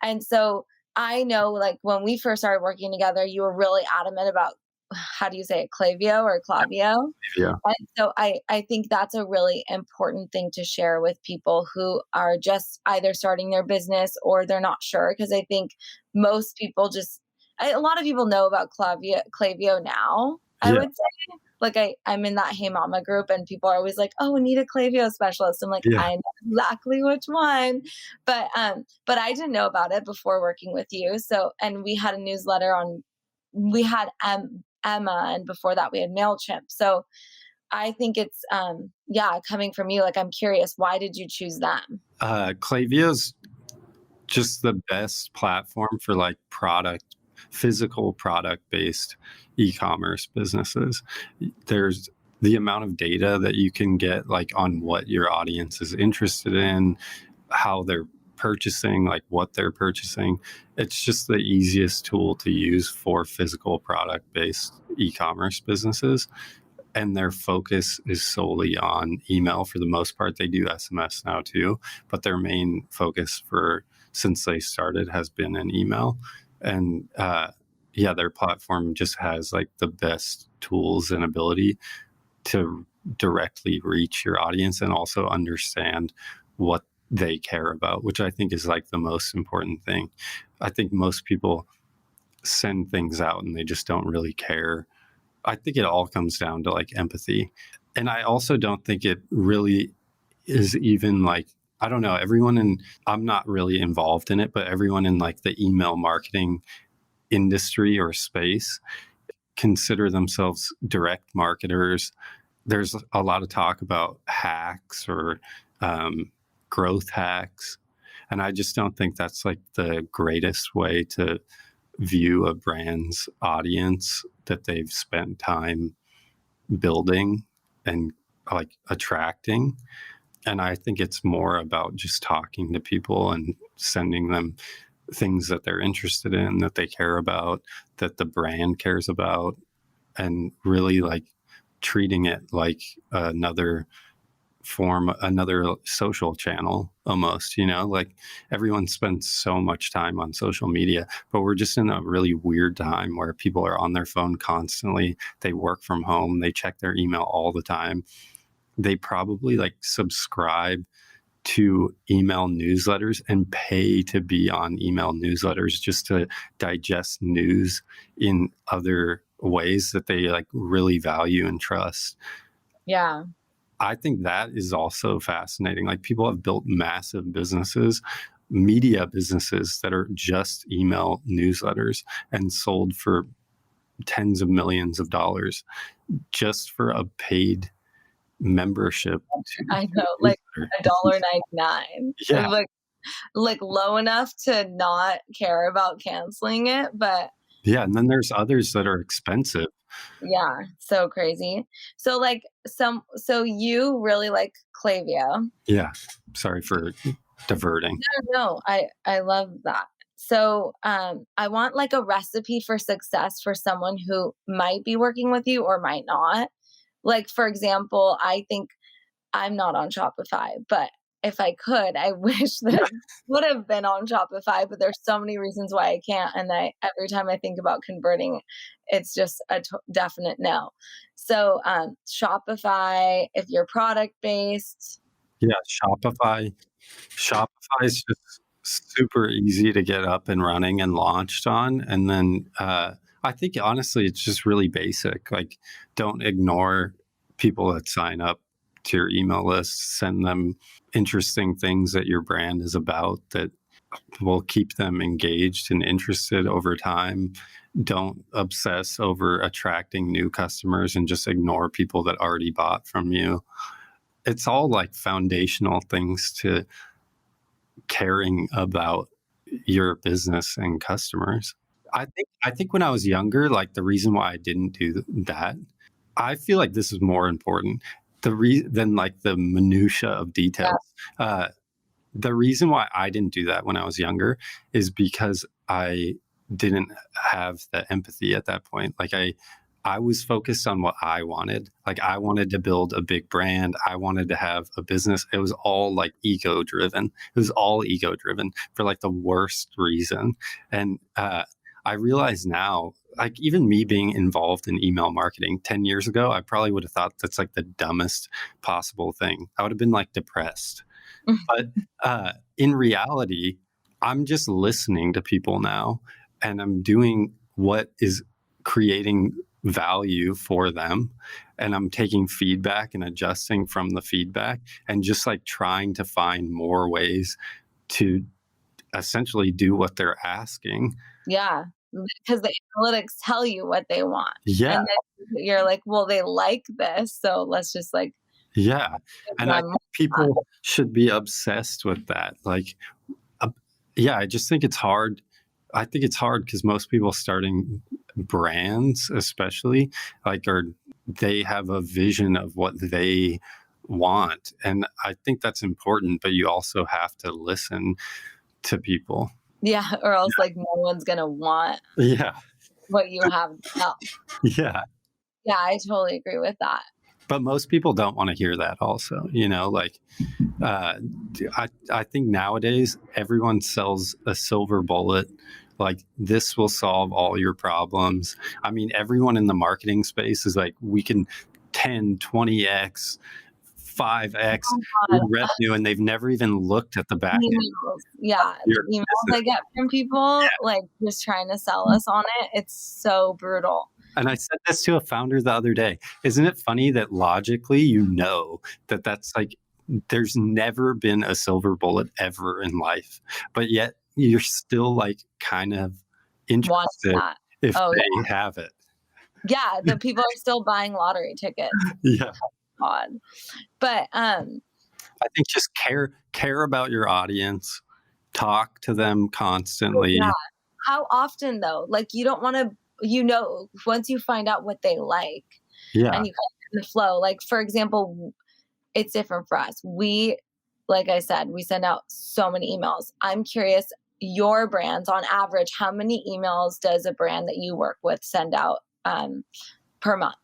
Speaker 1: And so I know like when we first started working together, you were really adamant about how do you say it, Clavio or Clavio?
Speaker 2: yeah,
Speaker 1: And so I think that's a really important thing to share with people who are just either starting their business or they're not sure. Because I think most people a lot of people know about Clavio now, I
Speaker 2: yeah,
Speaker 1: would say. Like I'm in that Hey Mama group and people are always like, "Oh, we need a Clavio specialist." I'm like,
Speaker 2: yeah.
Speaker 1: "I know exactly which one." But I didn't know about it before working with you. So, and we had a newsletter on we had Emma, and before that we had Mailchimp. So, I think it's yeah, coming from you, like I'm curious, why did you choose them?
Speaker 2: Clavio's just the best platform for like physical product based e-commerce businesses. There's the amount of data that you can get like on what your audience is interested in, how they're purchasing, like what they're purchasing. It's just the easiest tool to use for physical product based e-commerce businesses, and their focus is solely on email for the most part. They do SMS now too, but their main focus for since they started has been in email. And yeah, their platform just has like the best tools and ability to directly reach your audience and also understand what they care about, which I think is like the most important thing. I think most people send things out and they just don't really care. I think it all comes down to like empathy. And I also don't think it really is even like, I don't know, I'm not really involved in it, but everyone in like the email marketing industry or space consider themselves direct marketers. There's a lot of talk about hacks or um, growth hacks. And I just don't think that's like the greatest way to view a brand's audience that they've spent time building and like attracting. And I think it's more about just talking to people and sending them things that they're interested in, that they care about, that the brand cares about, and really like treating it like another social channel almost, like everyone spends so much time on social media, but we're just in a really weird time where people are on their phone constantly. They work from home, they check their email all the time. They probably like subscribe to email newsletters and pay to be on email newsletters just to digest news in other ways that they like really value and trust.
Speaker 1: Yeah.
Speaker 2: I think that is also fascinating. Like people have built massive businesses, media businesses that are just email newsletters and sold for tens of millions of dollars just for a paid membership to
Speaker 1: I
Speaker 2: the
Speaker 1: know, like
Speaker 2: newsletter.
Speaker 1: a
Speaker 2: It's
Speaker 1: dollar
Speaker 2: just,
Speaker 1: 99.
Speaker 2: yeah.
Speaker 1: Like low enough to not care about canceling it, but
Speaker 2: Yeah. And then there's others that are expensive.
Speaker 1: yeah, so crazy. So like so you really like Clavio.
Speaker 2: Yeah. Sorry for diverting.
Speaker 1: No, I love that. So I want like a recipe for success for someone who might be working with you or might not. Like for example, I think I'm not on Shopify, but if I could, I wish that I would have been on Shopify, but there's so many reasons why I can't. And every time I think about converting, it's just a definite no. So, Shopify, if you're product based,
Speaker 2: Yeah, Shopify is just super easy to get up and running and launched on. And then I think honestly, it's just really basic. Like, don't ignore people that sign up to your email list. Send them interesting things that your brand is about that will keep them engaged and interested over time. Don't obsess over attracting new customers and just ignore people that already bought from you. It's all like foundational things to caring about your business and customers. I think when I was younger, like the reason why I didn't do that, I feel like this is more important than like the minutia of
Speaker 1: yeah,
Speaker 2: details. The reason why I didn't do that when I was younger is because I didn't have the empathy at that point. Like I was focused on what I wanted. Like I wanted to build a big brand. I wanted to have a business. It was all like ego driven. It was all ego driven for like the worst reason. And I realize now, like even me being involved in email marketing 10 years ago, I probably would have thought that's like the dumbest possible thing. I would have been like depressed. But in reality, I'm just listening to people now and I'm doing what is creating value for them. And I'm taking feedback and adjusting from the feedback and just like trying to find more ways to essentially do what they're asking.
Speaker 1: yeah, because the analytics tell you what they want,
Speaker 2: Yeah.
Speaker 1: and then you're like, well, they like this, so let's just like
Speaker 2: Yeah.
Speaker 1: give
Speaker 2: And I
Speaker 1: them
Speaker 2: think people should be obsessed with that. Like, uh, yeah, I just think it's hard. I think it's hard because most people starting brands, especially, like, are they have a vision of what they want. And I think that's important, but you also have to listen to people.
Speaker 1: yeah, or else like no one's gonna want
Speaker 2: Yeah.
Speaker 1: what you have to sell.
Speaker 2: Yeah.
Speaker 1: Yeah, I totally agree with that.
Speaker 2: But most people don't want to hear that also, like uh, I think nowadays everyone sells a silver bullet. Like this will solve all your problems. I mean, everyone in the marketing space is like, we can 10, 20x, 5x
Speaker 1: Oh
Speaker 2: your
Speaker 1: god,
Speaker 2: revenue, and they've never even looked at the back end
Speaker 1: emails.
Speaker 2: of
Speaker 1: Yeah,
Speaker 2: your
Speaker 1: the emails I
Speaker 2: business.
Speaker 1: get from people, like, just trying to sell us on it, it's so brutal.
Speaker 2: And I said this to a founder the other day. Isn't it funny that logically, that that's like, there's never been a silver bullet ever in life, but yet you're still like kind of
Speaker 1: Wants
Speaker 2: interested
Speaker 1: that.
Speaker 2: if
Speaker 1: Oh, yeah.
Speaker 2: they have it.
Speaker 1: Yeah, the people are still buying lottery tickets.
Speaker 2: Yeah.
Speaker 1: Odd. But,
Speaker 2: I think just care about your audience, talk to them
Speaker 1: yeah.
Speaker 2: constantly.
Speaker 1: How often though? Like, you don't wanna once you find out what they like
Speaker 2: Yeah.
Speaker 1: and you kind of in the flow, like, for example, it's different for us. Like I said, we send out so many emails. I'm curious, your brands on average, how many emails does a brand that you work with send out, per month?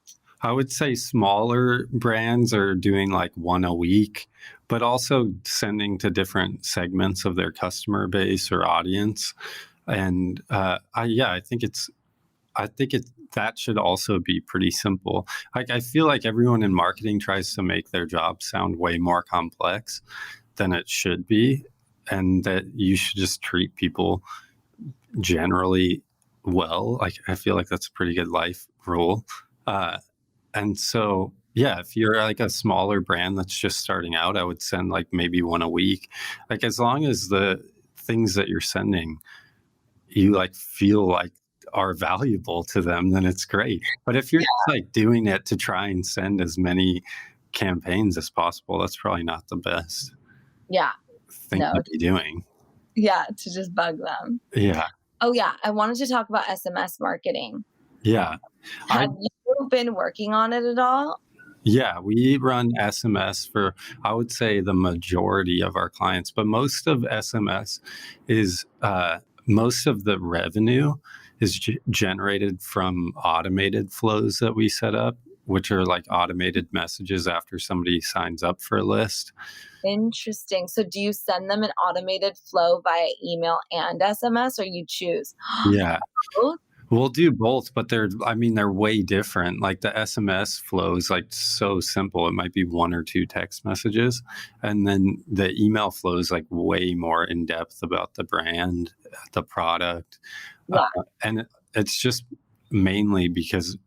Speaker 2: I would say smaller brands are doing like one a week, but also sending to different segments of their customer base or audience. And I think that should also be pretty simple. Like I feel like everyone in marketing tries to make their job sound way more complex than it should be, and that you should just treat people generally well. Like I feel like that's a pretty good life rule. Uh, and so, yeah, if you're like a smaller brand that's just starting out, I would send like maybe one a week. Like as long as the things that you're sending, you like feel like are valuable to them, then it's great. But if you're just like doing it to try and send as many campaigns as possible, that's probably not the best
Speaker 1: Yeah.
Speaker 2: thing
Speaker 1: No.
Speaker 2: to be doing.
Speaker 1: Yeah, to just bug them.
Speaker 2: Yeah.
Speaker 1: Oh, yeah, I wanted to talk about SMS marketing.
Speaker 2: Yeah. I
Speaker 1: Have you been working on it at all?
Speaker 2: Yeah, we run SMS for, I would say, the majority of our clients, but most of SMS is most of the revenue is generated from automated flows that we set up. which are like automated messages after somebody signs up for a list.
Speaker 1: Interesting. So do you send them an automated flow via email and SMS, or you choose
Speaker 2: Yeah.
Speaker 1: both?
Speaker 2: We'll do both, but they're way different. Like the SMS flow is like so simple. It might be one or two text messages. And then the email flow is like way more in depth about the brand, the product.
Speaker 1: Yeah.
Speaker 2: And it's just mainly because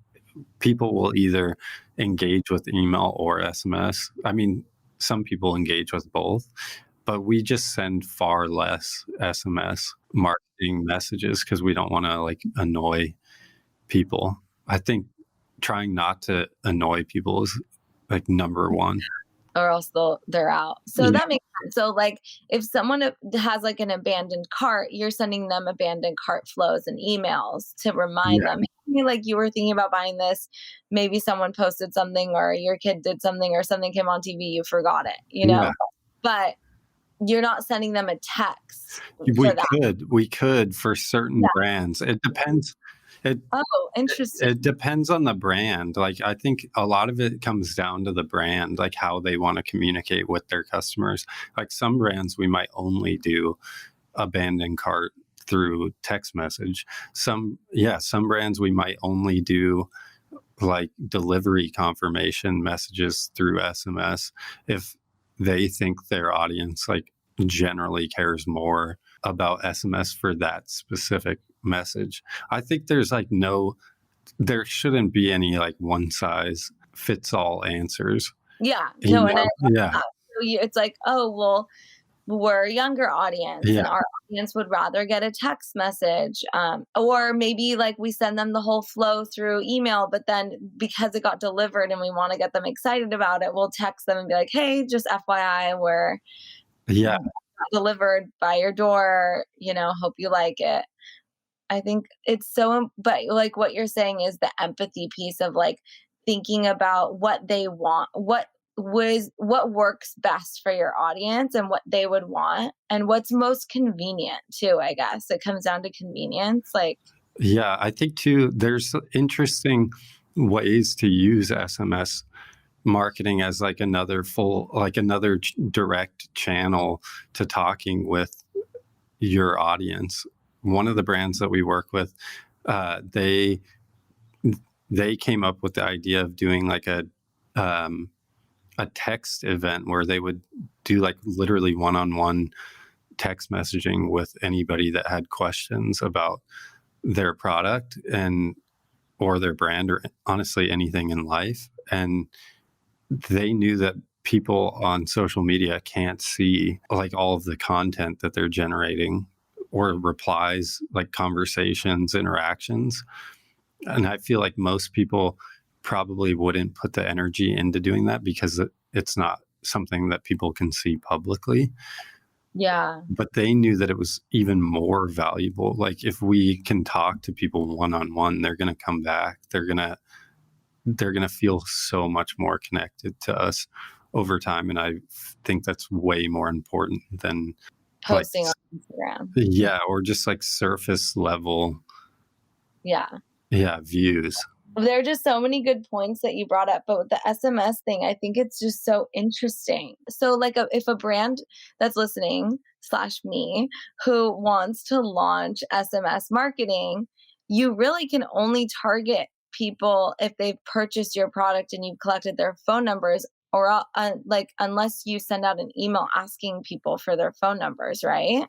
Speaker 2: people will either engage with email or SMS. I mean, some people engage with both, but we just send far less SMS marketing messages because we don't want to like annoy people. I think trying not to annoy people is like number one.
Speaker 1: Or else they're out. So
Speaker 2: Yeah,
Speaker 1: that makes sense. So, like, if someone has, like, an abandoned cart, you're sending them abandoned cart flows and emails to remind
Speaker 2: yeah,
Speaker 1: them, "Hey, like, you were thinking about buying this. Maybe someone posted something or your kid did something or something came on TV, you forgot it," you
Speaker 2: yeah.
Speaker 1: know? But you're not sending them a text for
Speaker 2: We
Speaker 1: that.
Speaker 2: could for certain
Speaker 1: Yeah.
Speaker 2: brands. It depends. It
Speaker 1: Oh, interesting.
Speaker 2: It depends on the brand. Like, I think a lot of it comes down to the brand, like how they want to communicate with their customers. Like some brands, we might only do abandoned cart through text message. Some brands we might only do like delivery confirmation messages through SMS if they think their audience like generally cares more about SMS for that specific message. I think there shouldn't be any like one size fits all answers.
Speaker 1: Yeah. No, and I
Speaker 2: Email,
Speaker 1: love
Speaker 2: yeah,
Speaker 1: that. So you it's like, "Oh, well, we're a younger audience
Speaker 2: yeah,
Speaker 1: and our audience would rather get a text message, or maybe like we send them the whole flow through email, but then because it got delivered and we want to get them excited about it, we'll text them and be like, hey, just FYI, we're
Speaker 2: yeah,
Speaker 1: delivered by your door, hope you like it. I think it's but like what you're saying is the empathy piece of like thinking about what they want, what works best for your audience and what they would want and what's most convenient too, I guess. It comes down to convenience. Like,
Speaker 2: yeah. I think too, there's interesting ways to use SMS marketing as like another direct channel to talking with your audience. One of the brands that we work with, uh, they they came up with the idea of doing like um, a text event where they would do like literally one-on-one text messaging with anybody that had questions about their product and or their brand or honestly anything in life. And they knew that people on social media can't see like all of the content that they're generating or replies, like conversations, interactions. And I feel like most people probably wouldn't put the energy into doing that because it's not something that people can see publicly.
Speaker 1: yeah.
Speaker 2: But they knew that it was even more valuable. Like if we can talk to people one on one, they're going to come back. They're going to feel so much more connected to us over time, and I think that's way more important than like
Speaker 1: Posting on Instagram.
Speaker 2: yeah, or just like surface level,
Speaker 1: Yeah.
Speaker 2: yeah, views.
Speaker 1: There are just so many good points that you brought up, but with the SMS thing, I think it's just so interesting. So, like, if a brand that's listening slash me who wants to launch SMS marketing, you really can only target people if they've purchased your product and you've collected their phone numbers, or like unless you send out an email asking people for their phone numbers, right?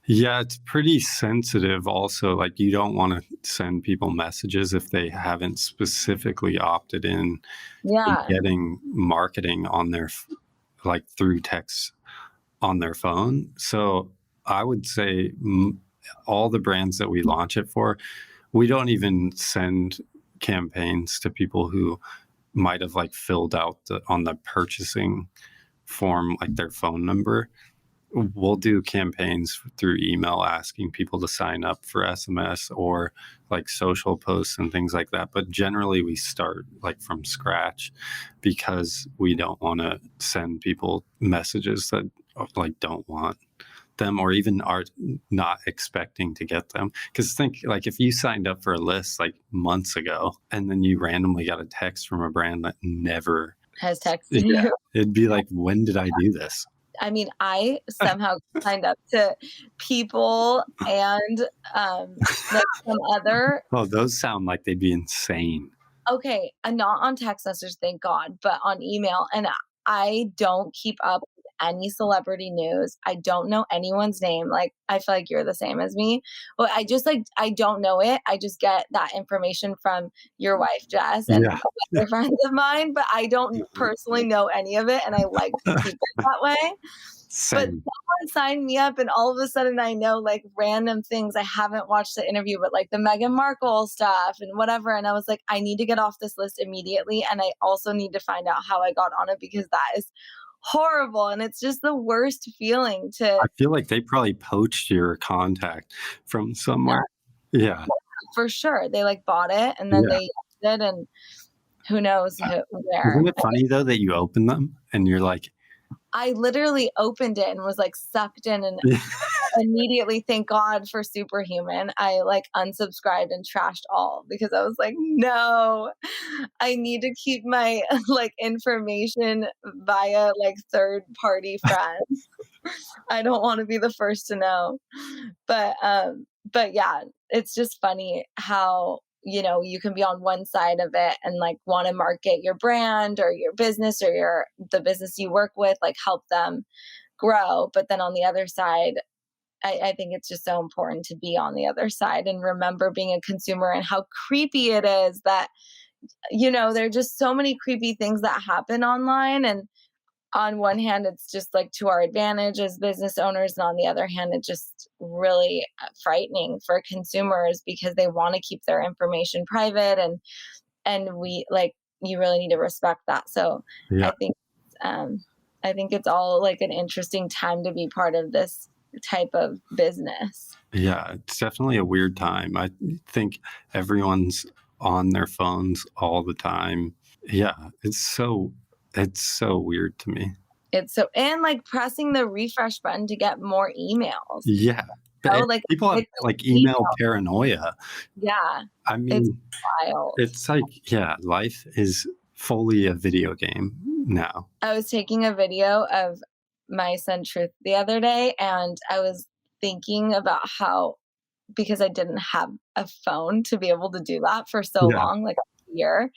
Speaker 2: Yeah, it's pretty sensitive also. Like you don't want to send people messages if they haven't specifically opted in to
Speaker 1: Yeah.
Speaker 2: getting marketing on like through text on their phone. So I would say all the brands that we launch it for, we don't even send campaigns to people who might have like filled out on the purchasing form, like their phone number. We'll do campaigns through email asking people to sign up for SMS or like social posts and things like that. But generally, we start like from scratch because we don't want to send people messages that like don't want them or even are not expecting to get them. Because think like if you signed up for a list like months ago and then you randomly got a text from a brand that never,
Speaker 1: Has texted
Speaker 2: yeah,
Speaker 1: you.
Speaker 2: it'd be like, when did I do this?
Speaker 1: I mean, I somehow signed up to People and, like, some other.
Speaker 2: Oh, those sound like they'd be insane.
Speaker 1: Okay, not on text message, thank God, but on email, and I don't keep up with any celebrity news. I don't know anyone's name, like, I feel like you're the same as me, but I just, like, I don't know it. I just get that information from your wife, Jess, and
Speaker 2: Yeah.
Speaker 1: other friends of mine, but I don't personally know any of it, and I like to keep it that way. But
Speaker 2: Same.
Speaker 1: someone signed me up, and all of a sudden I know like random things. I haven't watched the interview, but like the Meghan Markle stuff and whatever. And I was like, I need to get off this list immediately. And I also need to find out how I got on it because that is horrible. And it's just the worst feeling to,
Speaker 2: I feel like they probably poached your contact from
Speaker 1: yeah,
Speaker 2: somewhere. Yeah.
Speaker 1: for sure. They like bought it and then
Speaker 2: Yeah.
Speaker 1: they used it and who knows
Speaker 2: Isn't
Speaker 1: where.
Speaker 2: it funny though that you open them and you're like,
Speaker 1: I literally opened it and was like sucked in and immediately, thank God for Superhuman, I like unsubscribed and trashed all because I was like, no, I need to keep my like information via like third party friends. I don't want to be the first to know. But yeah, it's just funny how you can be on one side of it and like want to market your brand or your business or the business you work with, like help them grow. But then on the other side, I think it's just so important to be on the other side and remember being a consumer and how creepy it is that, there are just so many creepy things that happen online. And on one hand, it's just like to our advantage as business owners. And on the other hand, it's just really frightening for consumers because they want to keep their information private. And we like, you really need to respect that. So
Speaker 2: yeah,
Speaker 1: I think, um, I think it's all like an interesting time to be part of this type of business.
Speaker 2: yeah, it's definitely a weird time. I think everyone's on their phones all the time. Yeah, it's so weird to me.
Speaker 1: It's so, and like pressing the refresh button to get more emails.
Speaker 2: Yeah. But
Speaker 1: Like
Speaker 2: people have
Speaker 1: it's
Speaker 2: like
Speaker 1: email.
Speaker 2: email paranoia.
Speaker 1: Yeah,
Speaker 2: I
Speaker 1: it's
Speaker 2: mean,
Speaker 1: wild.
Speaker 2: it's like, yeah, life is fully a video game now.
Speaker 1: I was taking a video of my son Truth the other day, and I was thinking about how, because I didn't have a phone to be able to do that for so
Speaker 2: Yeah.
Speaker 1: long, like a year.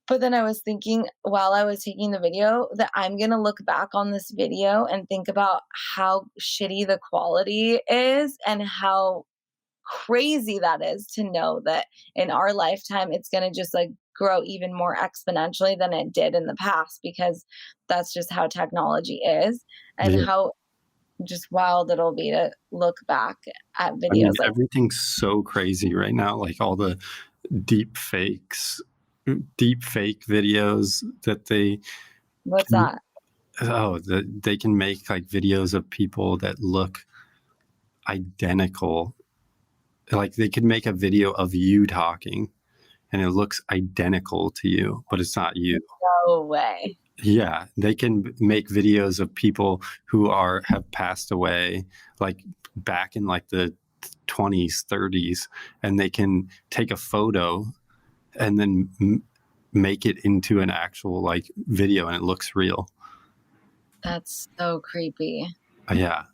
Speaker 1: But then I was thinking while I was taking the video that I'm going to look back on this video and think about how shitty the quality is and how crazy that is to know that in our lifetime it's going to just like grow even more exponentially than it did in the past because that's just how technology is and
Speaker 2: Yeah.
Speaker 1: how just wild it'll be to look back at
Speaker 2: I mean,
Speaker 1: videos like.
Speaker 2: everything's so crazy right now, like all the deep fakes, deep fake videos that they
Speaker 1: What's
Speaker 2: can,
Speaker 1: that?
Speaker 2: they can make like videos of people that look identical. Like they could make a video of you talking and it looks identical to you, but it's not you.
Speaker 1: No way.
Speaker 2: Yeah, they can make videos of people who have passed away, like back in like the 20s, 30s, and they can take a photo and then make it into an actual like video, and it looks real.
Speaker 1: That's so creepy.
Speaker 2: Yeah,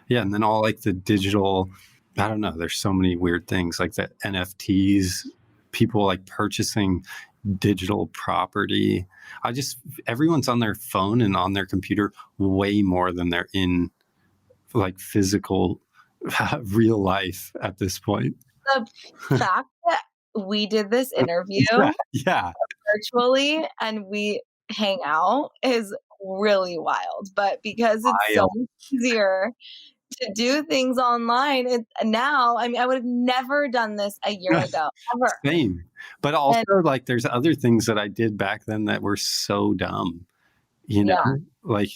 Speaker 2: yeah, and then all like the digital. I don't know. There's so many weird things like the NFTs, people like purchasing digital property. Everyone's on their phone and on their computer way more than they're in like physical real life at this point.
Speaker 1: The fact that we did this interview
Speaker 2: Yeah, yeah.
Speaker 1: virtually and we hang out is really wild. But because it's so much easier to do things online, now, I mean, I would have never done this a year ago, ever.
Speaker 2: Same. But also
Speaker 1: And
Speaker 2: like there's other things that I did back then that were so dumb, you know?
Speaker 1: yeah,
Speaker 2: Like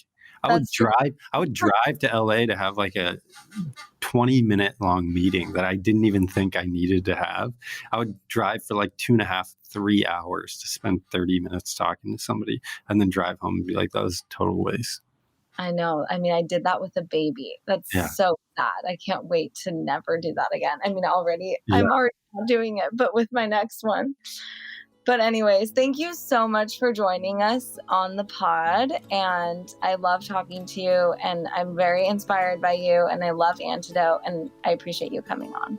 Speaker 1: that's true.
Speaker 2: I would drive to LA to have like a 20-minute long meeting that I didn't even think I needed to have. I would drive for like 2.5, 3 hours to spend 30 minutes talking to somebody and then drive home and be like, that was a total waste.
Speaker 1: I know. I mean, I did that with a baby. That's
Speaker 2: Yeah.
Speaker 1: so sad. I can't wait to never do that again. I mean,
Speaker 2: Yeah.
Speaker 1: I'm already doing it, but with my next one. But anyways, thank you so much for joining us on the pod. And I love talking to you, and I'm very inspired by you, and I love Antidote, and I appreciate you coming on.